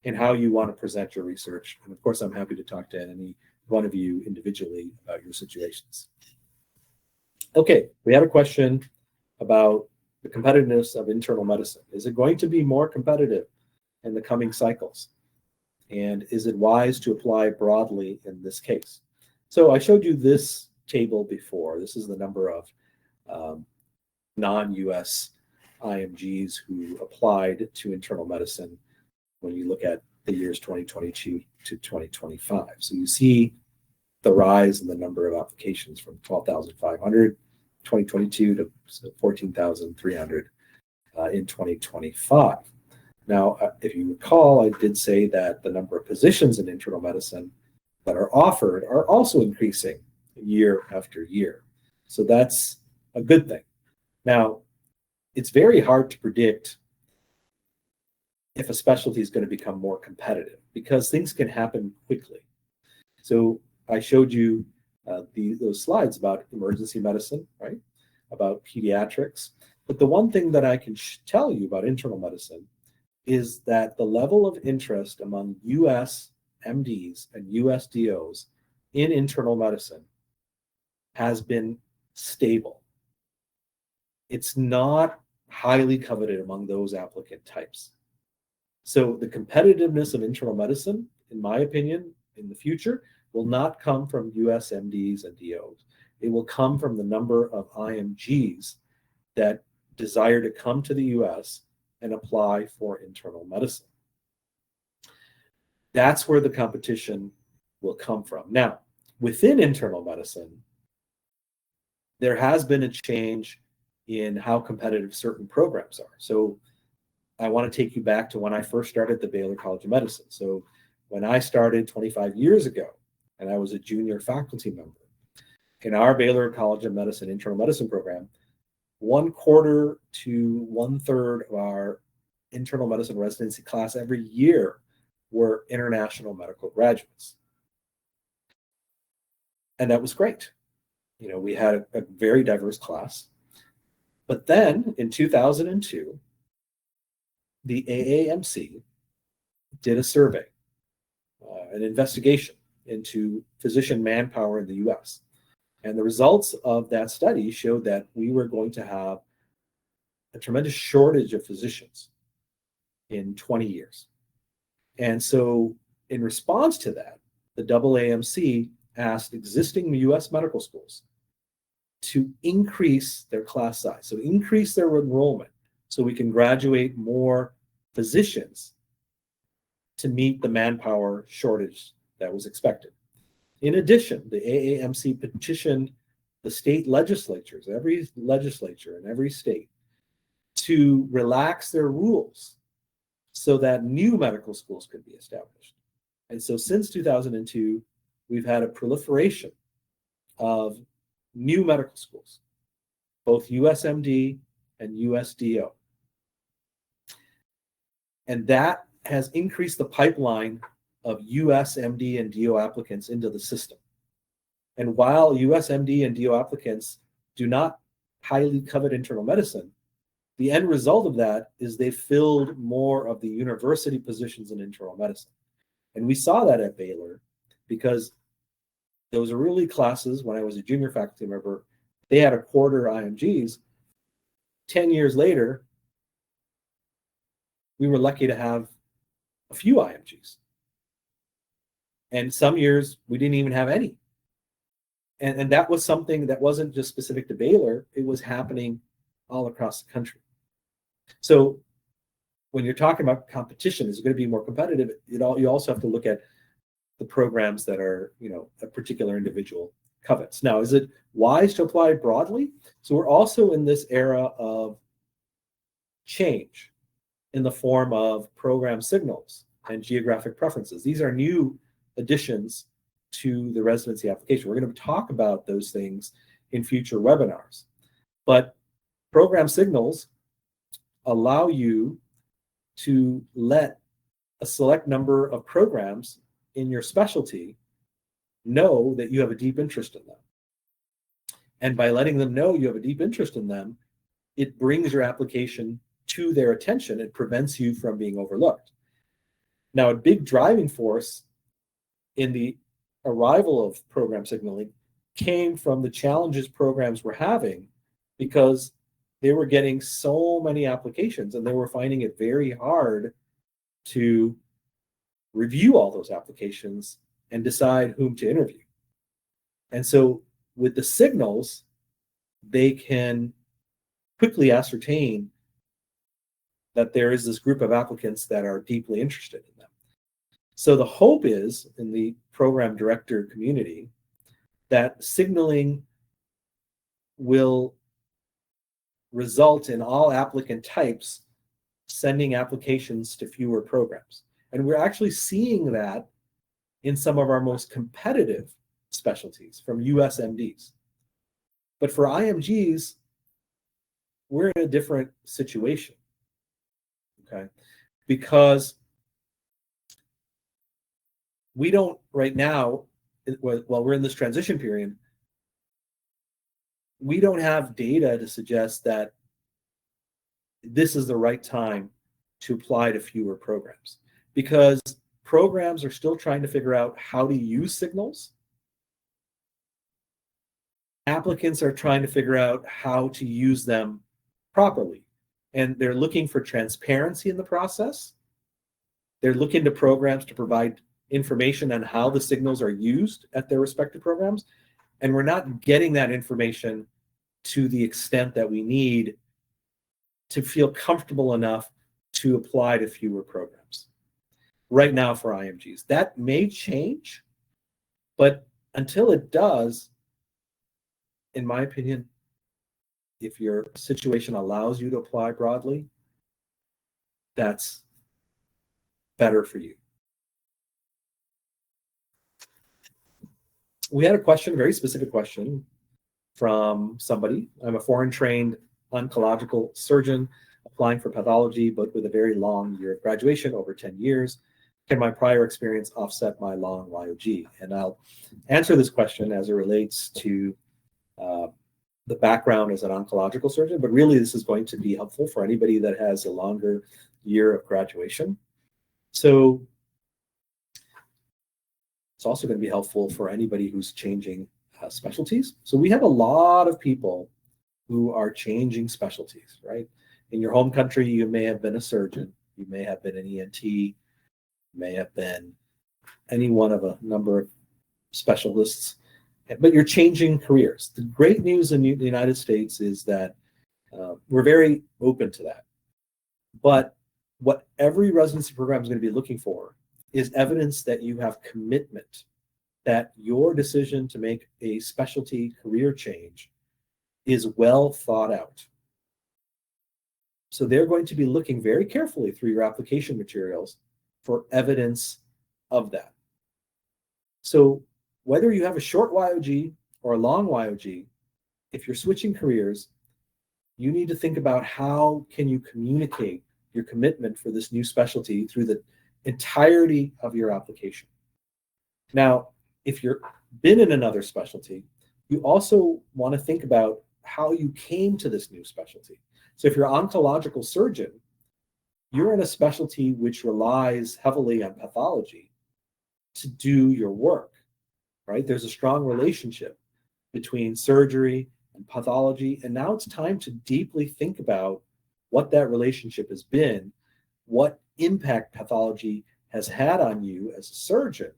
and how you want to present your research. And of course, I'm happy to talk to any one of you individually about your situations. Okay, we had a question about the competitiveness of internal medicine. Is it going to be more competitive in the coming cycles? And is it wise to apply broadly in this case? So I showed you this table before. This is the number of non-US IMGs who applied to internal medicine when you look at the years 2022 to 2025. So you see the rise in the number of applications from 12,500 2022 to 14,300 in 2025. Now, if you recall, I did say that the number of positions in internal medicine that are offered are also increasing year after year. So that's a good thing. Now, it's very hard to predict if a specialty is going to become more competitive because things can happen quickly. So I showed you those slides about emergency medicine, right? About pediatrics. But the one thing that I can tell you about internal medicine is that the level of interest among US MDs and US DOs in internal medicine has been stable. It's not highly coveted among those applicant types. So the competitiveness of internal medicine, in my opinion, in the future, will not come from US MDs and DOs. It will come from the number of IMGs that desire to come to the US and apply for internal medicine. That's where the competition will come from. Now, within internal medicine, there has been a change in how competitive certain programs are. So I want to take you back to when I first started the Baylor College of Medicine. So when I started 25 years ago, and I was a junior faculty member, in our Baylor College of Medicine internal medicine program, 1/4 to 1/3 of our internal medicine residency class every year were international medical graduates. And that was great. You know, we had a very diverse class. But then in 2002, the AAMC did a survey, an investigation into physician manpower in the US. And the results of that study showed that we were going to have a tremendous shortage of physicians in 20 years. And so in response to that, the AAMC asked existing US medical schools to increase their class size, so increase their enrollment so we can graduate more physicians to meet the manpower shortage that was expected. In addition, the AAMC petitioned the state legislatures, every legislature in every state, to relax their rules so that new medical schools could be established. And so since 2002, we've had a proliferation of new medical schools, both USMD and USDO. And that has increased the pipeline of USMD and DO applicants into the system. And while USMD and DO applicants do not highly covet internal medicine, the end result of that is they filled more of the university positions in internal medicine. And we saw that at Baylor because those early classes, when I was a junior faculty member, they had 1/4 IMGs. 10 years later, we were lucky to have a few IMGs. And some years, we didn't even have any. And that was something that wasn't just specific to Baylor. It was happening all across the country. So when you're talking about competition, is it going to be more competitive? You also have to look at the programs that are, a particular individual covets. Now, is it wise to apply broadly? So we're also in this era of change in the form of program signals and geographic preferences. These are new additions to the residency application. We're going to talk about those things in future webinars. But program signals allow you to let a select number of programs in your specialty know that you have a deep interest in them. And by letting them know you have a deep interest in them, it brings your application to their attention. It prevents you from being overlooked. Now, a big driving force in the arrival of program signaling came from the challenges programs were having, because they were getting so many applications and they were finding it very hard to review all those applications and decide whom to interview. And so with the signals, they can quickly ascertain that there is this group of applicants that are deeply interested in them. So the hope is, in the program director community, that signaling will result in all applicant types sending applications to fewer programs. And we're actually seeing that in some of our most competitive specialties from US MDs. But for IMGs, we're in a different situation, okay? Because we don't right now, while we're in this transition period, we don't have data to suggest that this is the right time to apply to fewer programs, because programs are still trying to figure out how to use signals. Applicants are trying to figure out how to use them properly, and they're looking for transparency in the process. They're looking to programs to provide information on how the signals are used at their respective programs, and we're not getting that information to the extent that we need to feel comfortable enough to apply to fewer programs right now for IMGs. That may change, but until it does, in my opinion, if your situation allows you to apply broadly, that's better for you. We had a question, a very specific question from somebody. I'm a foreign-trained oncological surgeon applying for pathology, but with a very long year of graduation, over 10 years. Can my prior experience offset my long YOG? And I'll answer this question as it relates to the background as an oncological surgeon, but really this is going to be helpful for anybody that has a longer year of graduation. So it's also going to be helpful for anybody who's changing specialties. So we have a lot of people who are changing specialties, right? In your home country, you may have been a surgeon, you may have been an ENT, you may have been any one of a number of specialists, but you're changing careers. The great news in the United States is that we're very open to that. But what every residency program is going to be looking for is evidence that you have commitment, that your decision to make a specialty career change is well thought out. So they're going to be looking very carefully through your application materials for evidence of that. So whether you have a short YOG or a long YOG, if you're switching careers, you need to think about how can you communicate your commitment for this new specialty through the entirety of your application. Now, if you've been in another specialty, you also want to think about how you came to this new specialty. So if you're an oncological surgeon, you're in a specialty which relies heavily on pathology to do your work, right? There's a strong relationship between surgery and pathology, and now it's time to deeply think about what that relationship has been, what impact pathology has had on you as a surgeon,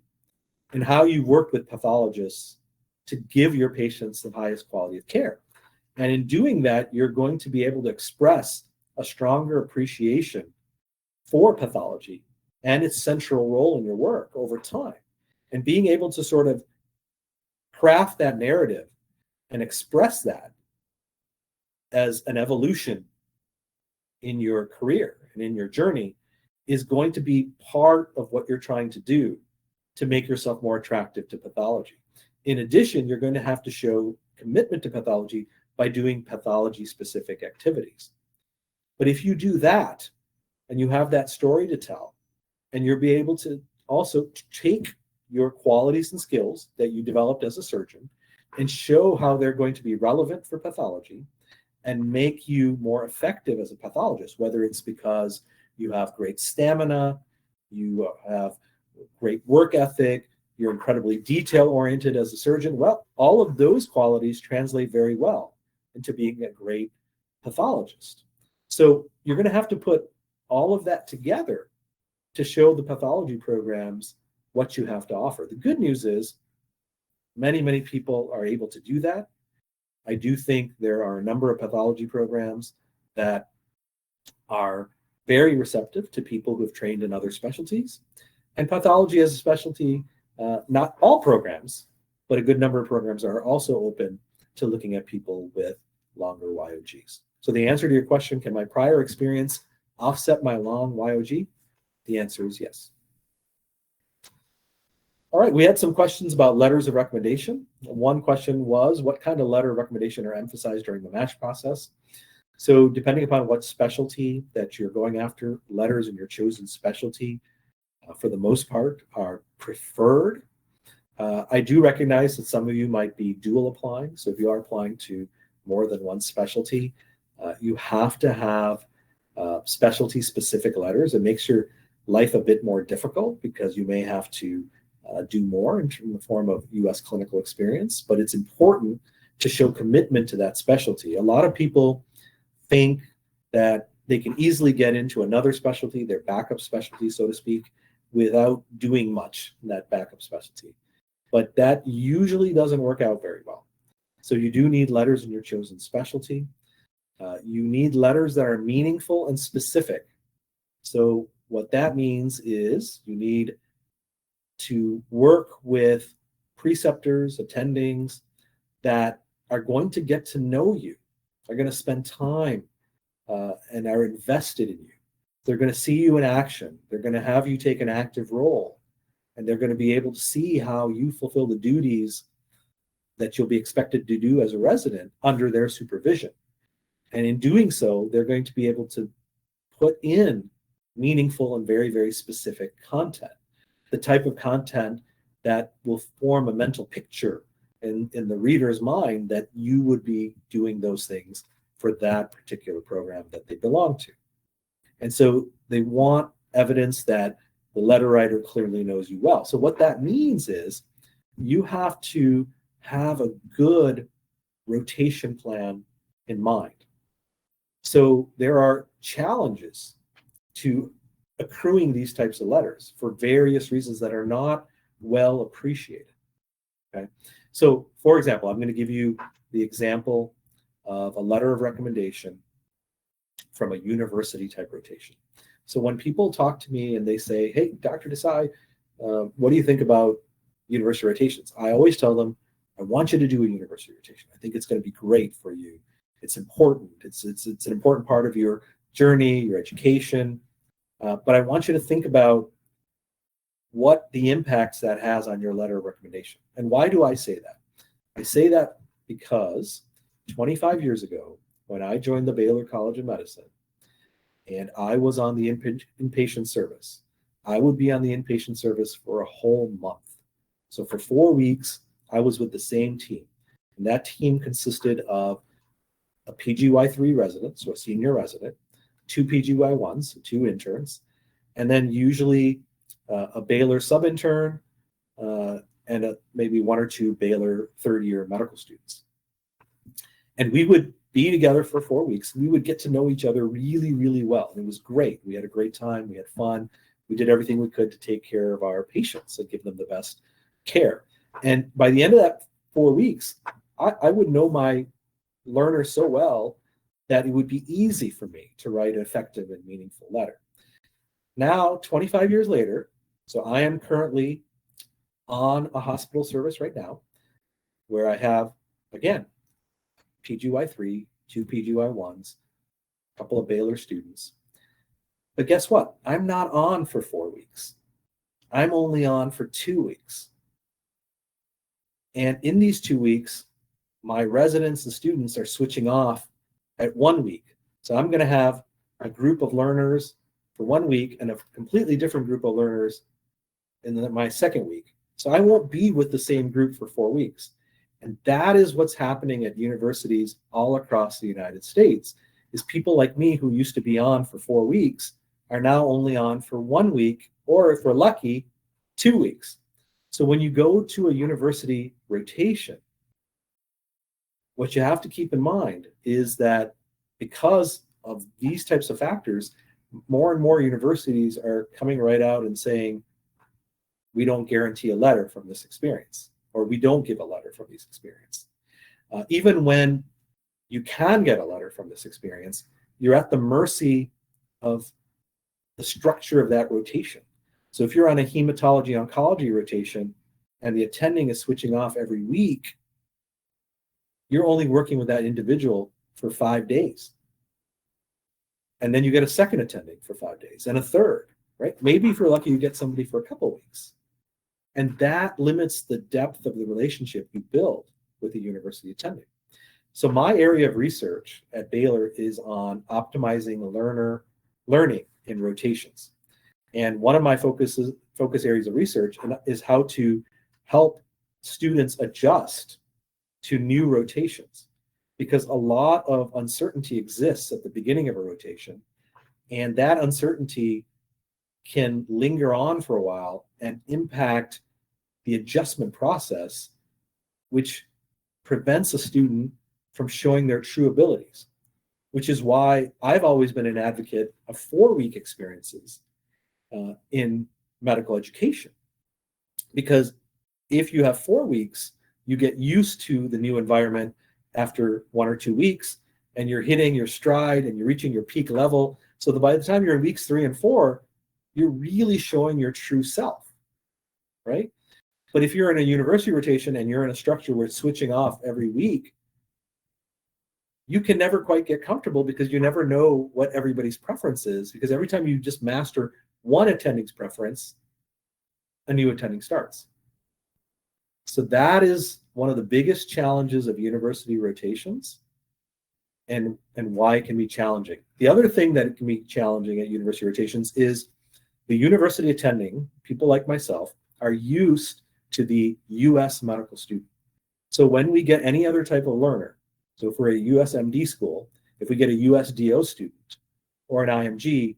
and how you work with pathologists to give your patients the highest quality of care. And in doing that, you're going to be able to express a stronger appreciation for pathology and its central role in your work over time. And being able to sort of craft that narrative and express that as an evolution in your career and in your journey is going to be part of what you're trying to do to make yourself more attractive to pathology. In addition, you're going to have to show commitment to pathology by doing pathology-specific activities. But if you do that, and you have that story to tell, and you'll be able to also take your qualities and skills that you developed as a surgeon and show how they're going to be relevant for pathology and make you more effective as a pathologist, whether it's because you have great stamina, you have great work ethic, you're incredibly detail-oriented as a surgeon. Well, all of those qualities translate very well into being a great pathologist. So you're going to have to put all of that together to show the pathology programs what you have to offer. The good news is many people are able to do that. I do think there are a number of pathology programs that are very receptive to people who have trained in other specialties. And pathology as a specialty, not all programs, but a good number of programs are also open to looking at people with longer YOGs. So the answer to your question, can my prior experience offset my long YOG? The answer is yes. All right, we had some questions about letters of recommendation. One question was, what kind of letter of recommendation are emphasized during the match process? So depending upon what specialty that you're going after, letters in your chosen specialty, for the most part, are preferred. I do recognize that some of you might be dual applying. So if you are applying to more than one specialty, you have to have specialty-specific letters. It makes your life a bit more difficult because you may have to do more in the form of U.S. clinical experience, but it's important to show commitment to that specialty. A lot of people think that they can easily get into another specialty, their backup specialty, so to speak, without doing much in that backup specialty. But that usually doesn't work out very well. So you do need letters in your chosen specialty. You need letters that are meaningful and specific. So what that means is you need to work with preceptors, attendings that are going to get to know you, are going to spend time and are invested in you. They're going to see you in action. They're going to have you take an active role, and they're going to be able to see how you fulfill the duties that you'll be expected to do as a resident under their supervision. And in doing so, they're going to be able to put in meaningful and very specific content, the type of content that will form a mental picture in the reader's mind that you would be doing those things for that particular program that they belong to. And so they want evidence that the letter writer clearly knows you well. So what that means is you have to have a good rotation plan in mind. So there are challenges to accruing these types of letters for various reasons that are not well appreciated. Okay, so for example, I'm going to give you the example of a letter of recommendation from a university type rotation. So when people talk to me and they say, hey, Dr. Desai, what do you think about university rotations? I always tell them, I want you to do a university rotation. I think it's going to be great for you. It's important. It's an important part of your journey, your education. But I want you to think about what the impacts that has on your letter of recommendation. And why do I say that? I say that because 25 years ago, when I joined the Baylor College of Medicine, and I was on the inpatient service, I would be on the inpatient service for a whole month. So for 4 weeks, I was with the same team. And that team consisted of a PGY3 resident, so a senior resident, 2 PGY1s, so 2 interns, and then usually a Baylor sub-intern and maybe 1 or 2 Baylor third-year medical students. And we would be together for 4 weeks. We would get to know each other really well. And it was great. We had a great time. We had fun. We did everything we could to take care of our patients and give them the best care. And by the end of that 4 weeks, I would know my learner so well that it would be easy for me to write an effective and meaningful letter. Now, 25 years later, so I am currently on a hospital service right now where I have, again, PGY3, 2 PGY1s, a couple of Baylor students. But guess what? I'm not on for 4 weeks. I'm only on for 2 weeks. And in these 2 weeks, my residents and students are switching off at 1 week. So I'm going to have a group of learners for 1 week and a completely different group of learners in my second week. So I won't be with the same group for 4 weeks. And that is what's happening at universities all across the United States, is people like me who used to be on for 4 weeks are now only on for 1 week, or if we're lucky, 2 weeks. So when you go to a university rotation, what you have to keep in mind is that because of these types of factors, more and more universities are coming right out and saying, we don't guarantee a letter from this experience, or we don't give a letter from this experience. Even when you can get a letter from this experience, you're at the mercy of the structure of that rotation. So if you're on a hematology oncology rotation and the attending is switching off every week, you're only working with that individual for 5 days. And then you get a second attending for 5 days and a third, right? Maybe if you're lucky, you get somebody for a couple of weeks. And that limits the depth of the relationship you build with the university attending. So my area of research at Baylor is on optimizing learning in rotations. And one of my focus areas of research is how to help students adjust to new rotations, because a lot of uncertainty exists at the beginning of a rotation, and that uncertainty can linger on for a while and impact the adjustment process, which prevents a student from showing their true abilities, which is why I've always been an advocate of 4-week experiences in medical education. Because if you have 4 weeks, you get used to the new environment after 1 or 2 weeks, and you're hitting your stride and you're reaching your peak level. So that by the time you're in weeks 3 and 4, you're really showing your true self, right? But if you're in a university rotation and you're in a structure where it's switching off every week, you can never quite get comfortable because you never know what everybody's preference is, because every time you just master one attending's preference, a new attending starts. So that is one of the biggest challenges of university rotations, and why it can be challenging. The other thing that it can be challenging at university rotations is the university attending, people like myself, are used to the US medical student. So when we get any other type of learner, so if we're a US MD school, if we get a US DO student or an IMG,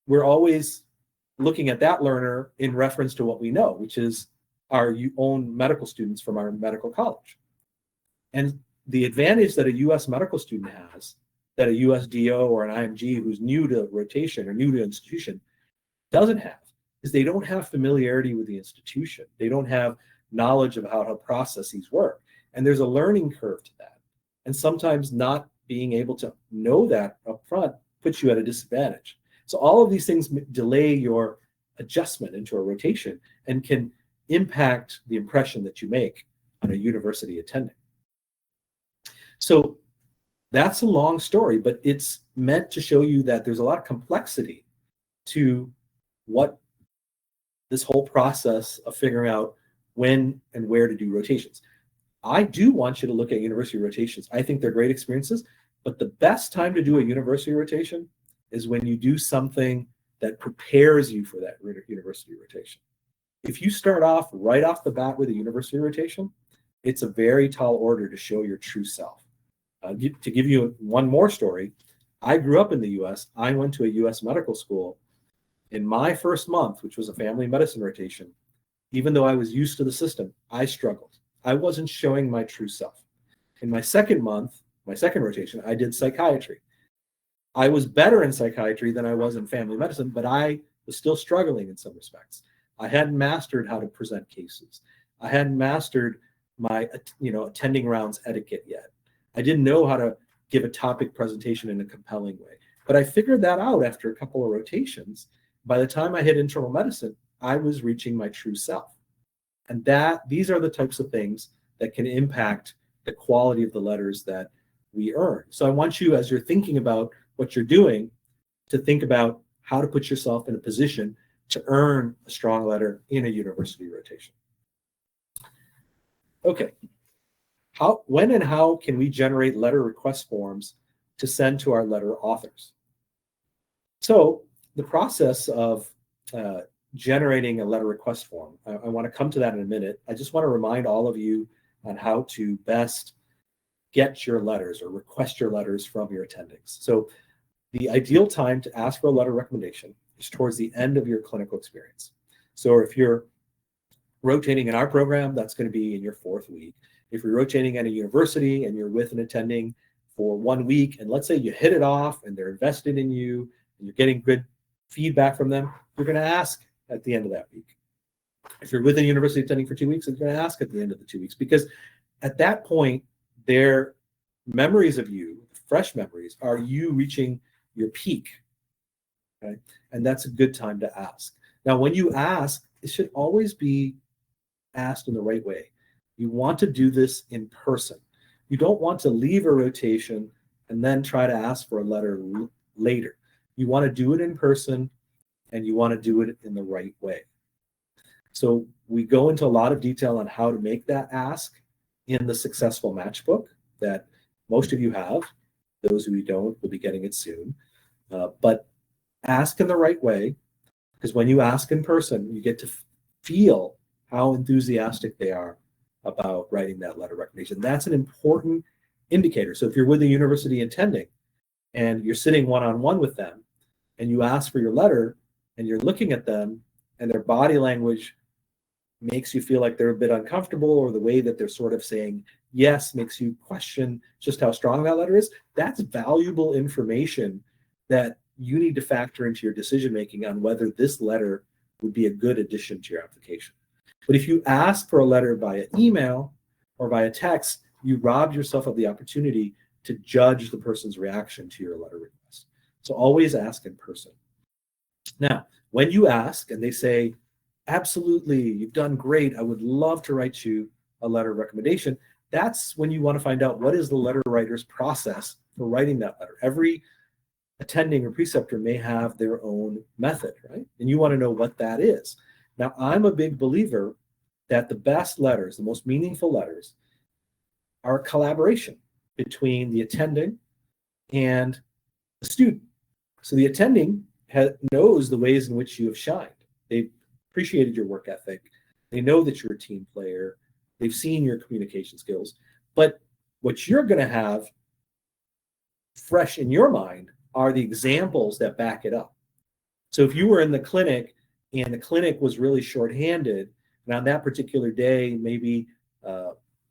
we're always looking at that learner in reference to what we know, which is our own medical students from our medical college. And the advantage that a US medical student has that a US DO or an IMG who's new to rotation or new to institution doesn't have is they don't have familiarity with the institution. They don't have knowledge of how processes work. And there's a learning curve to that. And sometimes not being able to know that up front puts you at a disadvantage. So all of these things delay your adjustment into a rotation and can impact the impression that you make on a university attending. So that's a long story, but it's meant to show you that there's a lot of complexity to what this whole process of figuring out when and where to do rotations. I do want you to look at university rotations. I think they're great experiences, but the best time to do a university rotation is when you do something that prepares you for that university rotation. If you start off right off the bat with a university rotation, it's a very tall order to show your true self. To give you one more story, I grew up in the US. I went to a US medical school. In my first month, which was a family medicine rotation, even though I was used to the system, I struggled. I wasn't showing my true self. In my second month, my second rotation, I did psychiatry. I was better in psychiatry than I was in family medicine, but I was still struggling in some respects. I hadn't mastered how to present cases. I hadn't mastered my attending rounds etiquette yet. I didn't know how to give a topic presentation in a compelling way. But I figured that out after a couple of rotations. By the time I hit internal medicine, I was reaching my true self. And these are the types of things that can impact the quality of the letters that we earn. So I want you, as you're thinking about what you're doing, to think about how to put yourself in a position to earn a strong letter in a university rotation. Okay. When and how can we generate letter request forms to send to our letter authors? So the process of generating a letter request form, I want to come to that in a minute. I just want to remind all of you on how to best get your letters or request your letters from your attendings. So the ideal time to ask for a letter recommendation is towards the end of your clinical experience. So if you're rotating in our program, that's going to be in your 4th week. If you're rotating at a university and you're with an attending for 1 week, and let's say you hit it off and they're invested in you and you're getting good feedback from them, you're going to ask at the end of that week. If you're with a university attending for 2 weeks, you're going to ask at the end of the 2 weeks, because at that point, their memories of you, fresh memories, are you reaching your peak. Okay? And that's a good time to ask. Now, when you ask, it should always be asked in the right way. You want to do this in person. You don't want to leave a rotation and then try to ask for a letter later. You want to do it in person, and you want to do it in the right way. So we go into a lot of detail on how to make that ask in the Successful Matchbook that most of you have. Those who don't will be getting it soon. But ask in the right way, because when you ask in person, you get to feel how enthusiastic they are about writing that letter recommendation. That's an important indicator. So if you're with a university attending and you're sitting one-on-one with them and you ask for your letter and you're looking at them and their body language makes you feel like they're a bit uncomfortable, or the way that they're sort of saying yes makes you question just how strong that letter is, that's valuable information that you need to factor into your decision-making on whether this letter would be a good addition to your application. But if you ask for a letter via email or via text, you rob yourself of the opportunity to judge the person's reaction to your letter request. So always ask in person. Now, when you ask and they say, absolutely, you've done great, I would love to write you a letter of recommendation, that's when you want to find out what is the letter writer's process for writing that letter. Every attending or preceptor may have their own method, right? And you want to know what that is. Now, I'm a big believer that the best letters, the most meaningful letters, are a collaboration between the attending and the student. So the attending knows the ways in which you have shined. They've appreciated your work ethic. They know that you're a team player. They've seen your communication skills. But what you're going to have fresh in your mind are the examples that back it up. So if you were in the clinic and the clinic was really shorthanded, and on that particular day, maybe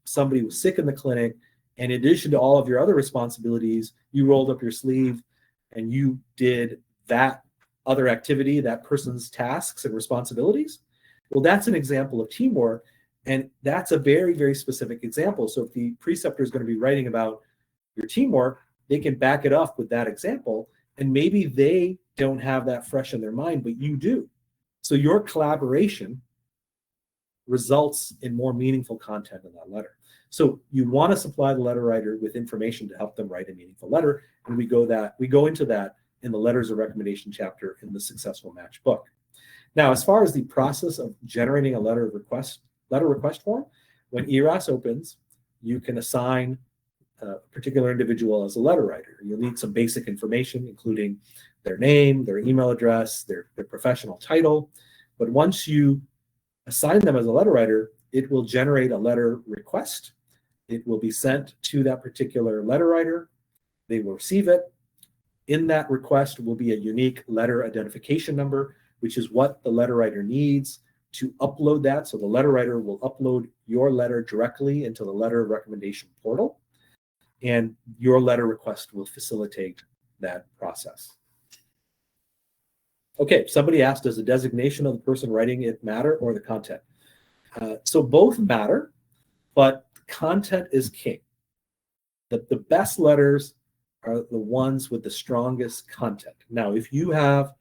somebody was sick in the clinic, and in addition to all of your other responsibilities, you rolled up your sleeve and you did that other activity, that person's tasks and responsibilities, well, that's an example of teamwork, and that's a very, very specific example. So if the preceptor is going to be writing about your teamwork, they can back it up with that example, and maybe they don't have that fresh in their mind, but you do. So your collaboration results in more meaningful content in that letter. So you want to supply the letter writer with information to help them write a meaningful letter, and we go into that in the letters of recommendation chapter in the Successful Match book. Now, as far as the process of generating a letter request form, when ERAS opens, you can assign a particular individual as a letter writer. You'll need some basic information, including their name, their email address, their professional title. But once you assign them as a letter writer, it will generate a letter request. It will be sent to that particular letter writer. They will receive it. In that request will be a unique letter identification number, which is what the letter writer needs to upload that. So the letter writer will upload your letter directly into the letter recommendation portal, and your letter request will facilitate that process. Okay, somebody asked, does the designation of the person writing it matter or the content? So both matter, but content is king. The best letters are the ones with the strongest content. Now, if you have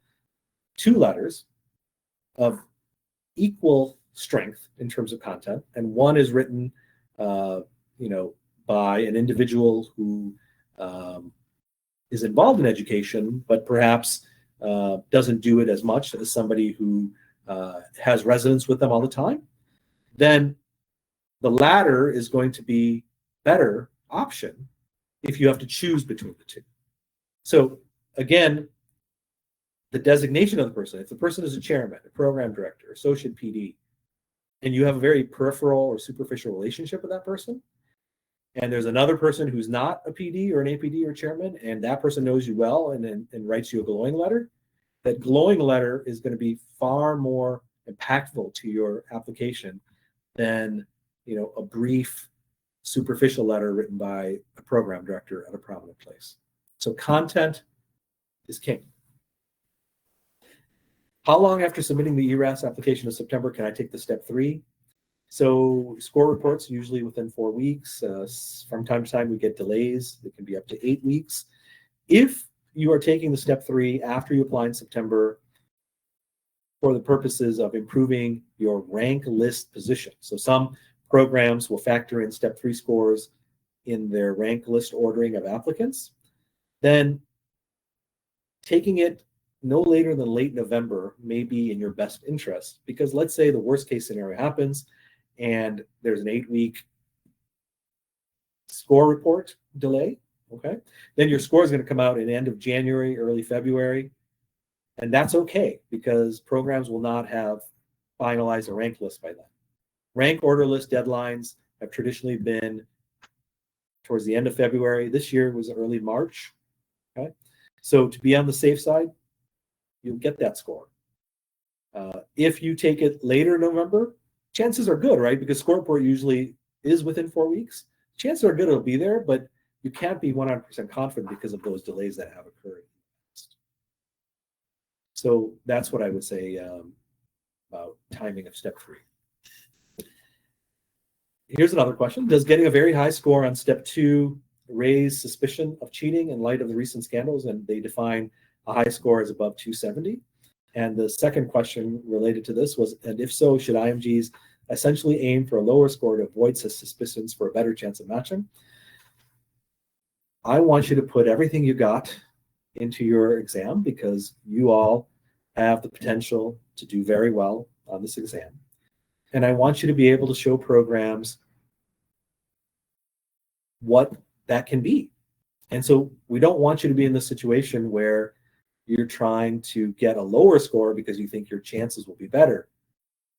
two letters of equal strength in terms of content, and one is written, by an individual who is involved in education, but perhaps doesn't do it as much as somebody who has residents with them all the time, then the latter is going to be better option if you have to choose between the two. So again, the designation of the person, if the person is a chairman, a program director, associate PD, and you have a very peripheral or superficial relationship with that person, and there's another person who's not a PD or an APD or chairman, and that person knows you well and writes you a glowing letter, that glowing letter is going to be far more impactful to your application than a brief superficial letter written by a program director at a prominent place. So content is king. How long after submitting the ERAS application in September can I take the step 3? So score reports usually within 4 weeks. From time to time we get delays. It can be up to 8 weeks. If you are taking the step 3 after you apply in September for the purposes of improving your rank list position. So some programs will factor in step 3 scores in their rank list ordering of applicants. Then taking it no later than late November may be in your best interest, because let's say the worst case scenario happens and there's an 8-week score report delay, okay? Then your score is going to come out in the end of January, early February, and that's okay because programs will not have finalized a rank list by then. Rank order list deadlines have traditionally been towards the end of February. This year was early March, okay? So to be on the safe side, you'll get that score. If you take it later in November, chances are good, right? Because score report usually is within 4 weeks. Chances are good it'll be there, but you can't be 100% confident because of those delays that have occurred. So that's what I would say about timing of step 3. Here's another question. Does getting a very high score on step 2 raise suspicion of cheating in light of the recent scandals? And they define a high score as above 270. And the second question related to this was, and if so, should IMGs essentially aim for a lower score to avoid such suspicions for a better chance of matching? I want you to put everything you got into your exam because you all have the potential to do very well on this exam. And I want you to be able to show programs what that can be. And so we don't want you to be in the situation where you're trying to get a lower score because you think your chances will be better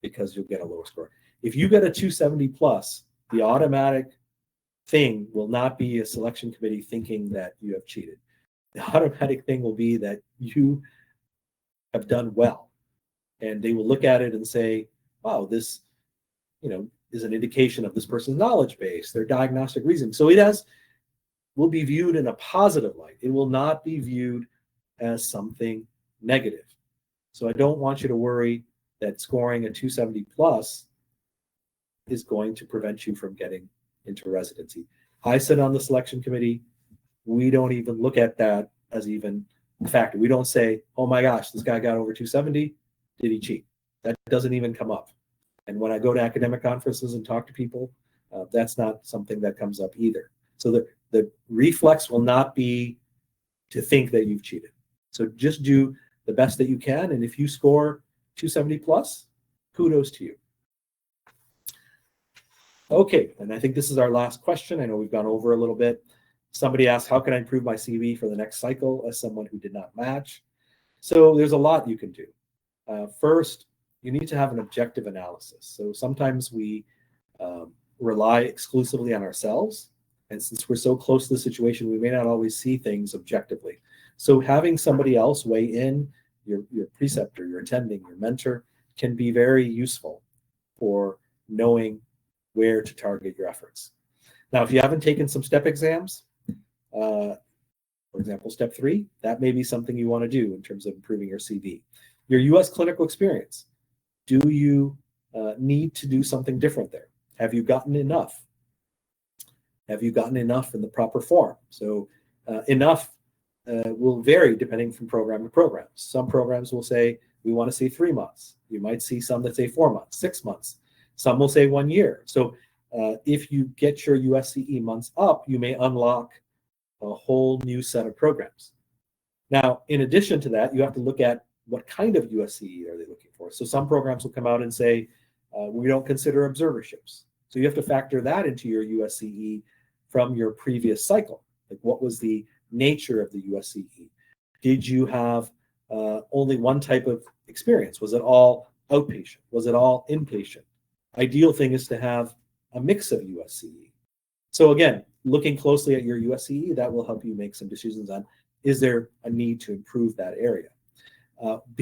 because you'll get a lower score. If you get a 270 plus, the automatic thing will not be a selection committee thinking that you have cheated. The automatic thing will be that you have done well. And they will look at it and say, wow, this, is an indication of this person's knowledge base, their diagnostic reasoning. So it will be viewed in a positive light. It will not be viewed as something negative. So I don't want you to worry that scoring a 270 plus is going to prevent you from getting into residency. I sit on the selection committee. We don't even look at that as even a factor. We don't say, oh my gosh, this guy got over 270. Did he cheat? That doesn't even come up. And when I go to academic conferences and talk to people, that's not something that comes up either. So the reflex will not be to think that you've cheated. So just do the best that you can. And if you score 270 plus, kudos to you. Okay, and I think this is our last question. I know we've gone over a little bit. Somebody asked, how can I improve my CV for the next cycle as someone who did not match? So there's a lot you can do. First, you need to have an objective analysis. So sometimes we rely exclusively on ourselves. And since we're so close to the situation, we may not always see things objectively. So having somebody else weigh in, your preceptor, your attending, your mentor, can be very useful for knowing where to target your efforts. Now, if you haven't taken some step exams, for example, step 3, that may be something you want to do in terms of improving your CV. Your U.S. clinical experience. Do you need to do something different there? Have you gotten enough? Have you gotten enough in the proper form? So enough will vary depending from program to program. Some programs will say, we want to see 3 months. You might see some that say 4 months, 6 months. Some will say 1 year. So if you get your USCE months up, you may unlock a whole new set of programs. Now, in addition to that, you have to look at what kind of USCE are they looking for. So some programs will come out and say, we don't consider observerships. So you have to factor that into your USCE from your previous cycle. Like, what was the nature of the USCE? Did you have only one type of experience? Was it all outpatient? Was it all inpatient? Ideal thing is to have a mix of USCE. So again, looking closely at your USCE, that will help you make some decisions on, is there a need to improve that area?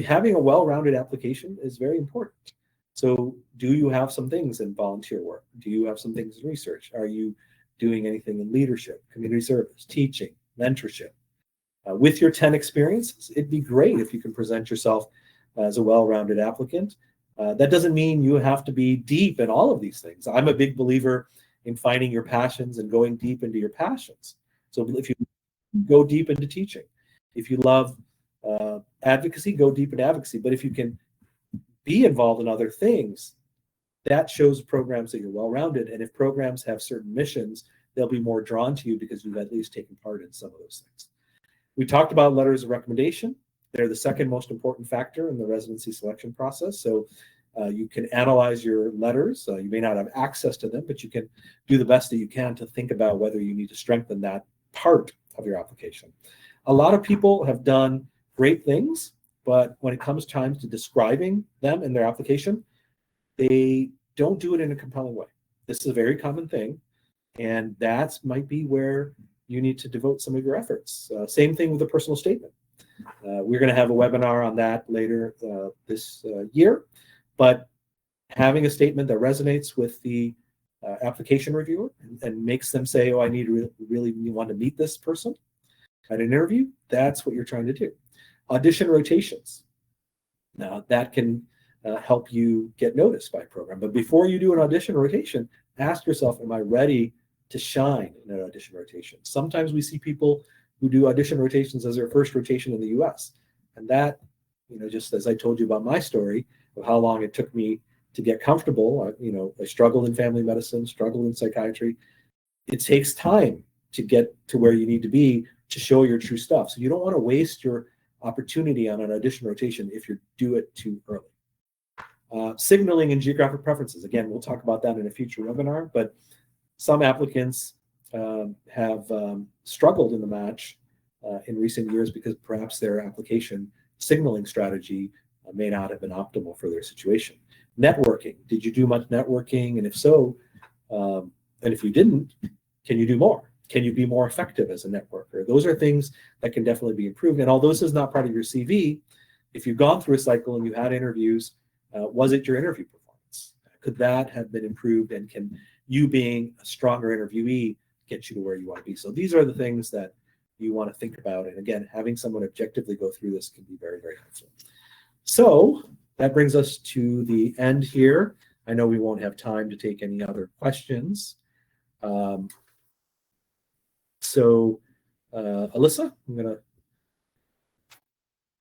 Having a well-rounded application is very important. So do you have some things in volunteer work? Do you have some things in research? Are you doing anything in leadership, community service, teaching, mentorship? With your 10 experiences, it'd be great if you can present yourself as a well-rounded applicant. That doesn't mean you have to be deep in all of these things. I'm a big believer in finding your passions and going deep into your passions. So if you go deep into teaching, if you love advocacy, go deep into advocacy. But if you can be involved in other things, that shows programs that you're well-rounded. And if programs have certain missions, they'll be more drawn to you because you've at least taken part in some of those things. We talked about letters of recommendation. They're the second most important factor in the residency selection process. So you can analyze your letters. You may not have access to them, but you can do the best that you can to think about whether you need to strengthen that part of your application. A lot of people have done great things, but when it comes time to describing them in their application, they don't do it in a compelling way. This is a very common thing, and that might be where you need to devote some of your efforts. Same thing with a personal statement. We're going to have a webinar on that later this year, but having a statement that resonates with the application reviewer and makes them say, oh, I need to really want to meet this person at an interview, that's what you're trying to do. Audition rotations. Now, that can help you get noticed by a program. But before you do an audition rotation, ask yourself, am I ready to shine in an audition rotation? Sometimes we see people who do audition rotations as their first rotation in the US. And that, just as I told you about my story of how long it took me to get comfortable, I struggled in family medicine, struggled in psychiatry. It takes time to get to where you need to be to show your true stuff. So you don't want to waste your opportunity on an audition rotation if you do it too early. Signaling and geographic preferences. Again, we'll talk about that in a future webinar, but some applicants have struggled in the match in recent years because perhaps their application signaling strategy may not have been optimal for their situation. Networking. Did you do much networking? And if so, and if you didn't, can you do more? Can you be more effective as a networker? Those are things that can definitely be improved. And although this is not part of your CV, if you've gone through a cycle and you had interviews, was it your interview performance? Could that have been improved? And can you being a stronger interviewee get you to where you want to be? So these are the things that you want to think about. And again, having someone objectively go through this can be very, very helpful. So that brings us to the end here. I know we won't have time to take any other questions. Alyssa, I'm going to.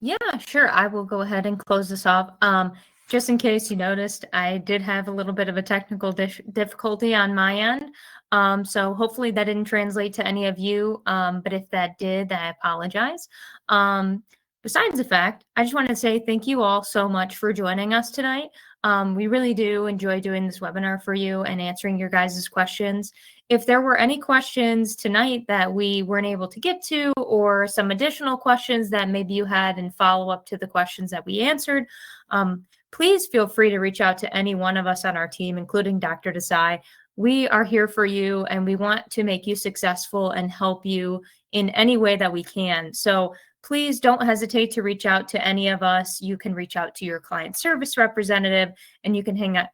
Yeah, sure. I will go ahead and close this off. Just in case you noticed, I did have a little bit of a technical difficulty on my end. So hopefully that didn't translate to any of you. But if that did, I apologize. Besides the fact, I just want to say thank you all so much for joining us tonight. We really do enjoy doing this webinar for you and answering your guys' questions. If there were any questions tonight that we weren't able to get to, or some additional questions that maybe you had in follow-up to the questions that we answered, please feel free to reach out to any one of us on our team, including Dr. Desai. We are here for you, and we want to make you successful and help you in any way that we can. So please don't hesitate to reach out to any of us. You can reach out to your client service representative, and you can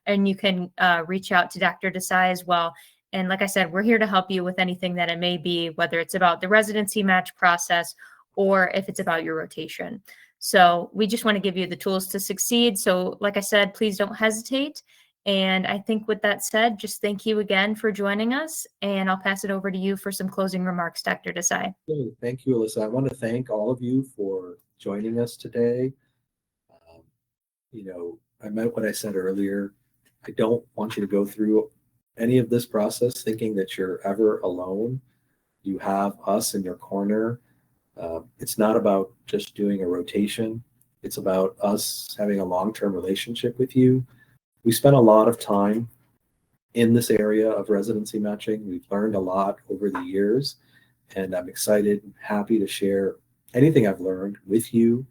reach out to Dr. Desai as well. And like I said, we're here to help you with anything that it may be, whether it's about the residency match process or if it's about your rotation. So we just want to give you the tools to succeed. So like I said, please don't hesitate. And I think with that said, just thank you again for joining us, and I'll pass it over to you for some closing remarks, Dr. Desai. Thank you, Alyssa. I want to thank all of you for joining us today. I meant what I said earlier. I don't want you to go through any of this process thinking that you're ever alone. You have us in your corner. It's not about just doing a rotation. It's about us having a long-term relationship with you. We spent a lot of time in this area of residency matching. We've learned a lot over the years, and I'm excited and happy to share anything I've learned with you.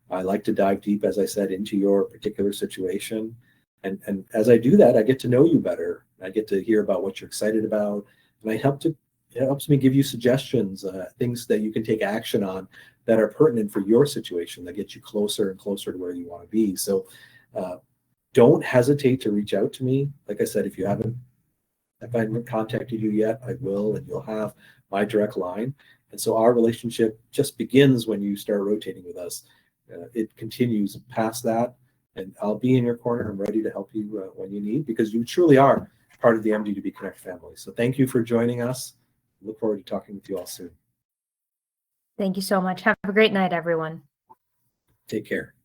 I like to dive deep, as I said, into your particular situation. And as I do that, I get to know you better. I get to hear about what you're excited about, and it helps me give you suggestions, things that you can take action on that are pertinent for your situation, that get you closer and closer to where you want to be. So don't hesitate to reach out to me. Like I said, if I haven't contacted you yet, I will, and you'll have my direct line. And so our relationship just begins when you start rotating with us. It continues past that, and I'll be in your corner. I'm ready to help you when you need, because you truly are part of the MD2B Connect family. So thank you for joining us. Look forward to talking with you all soon. Thank you so much. Have a great night, everyone. Take care.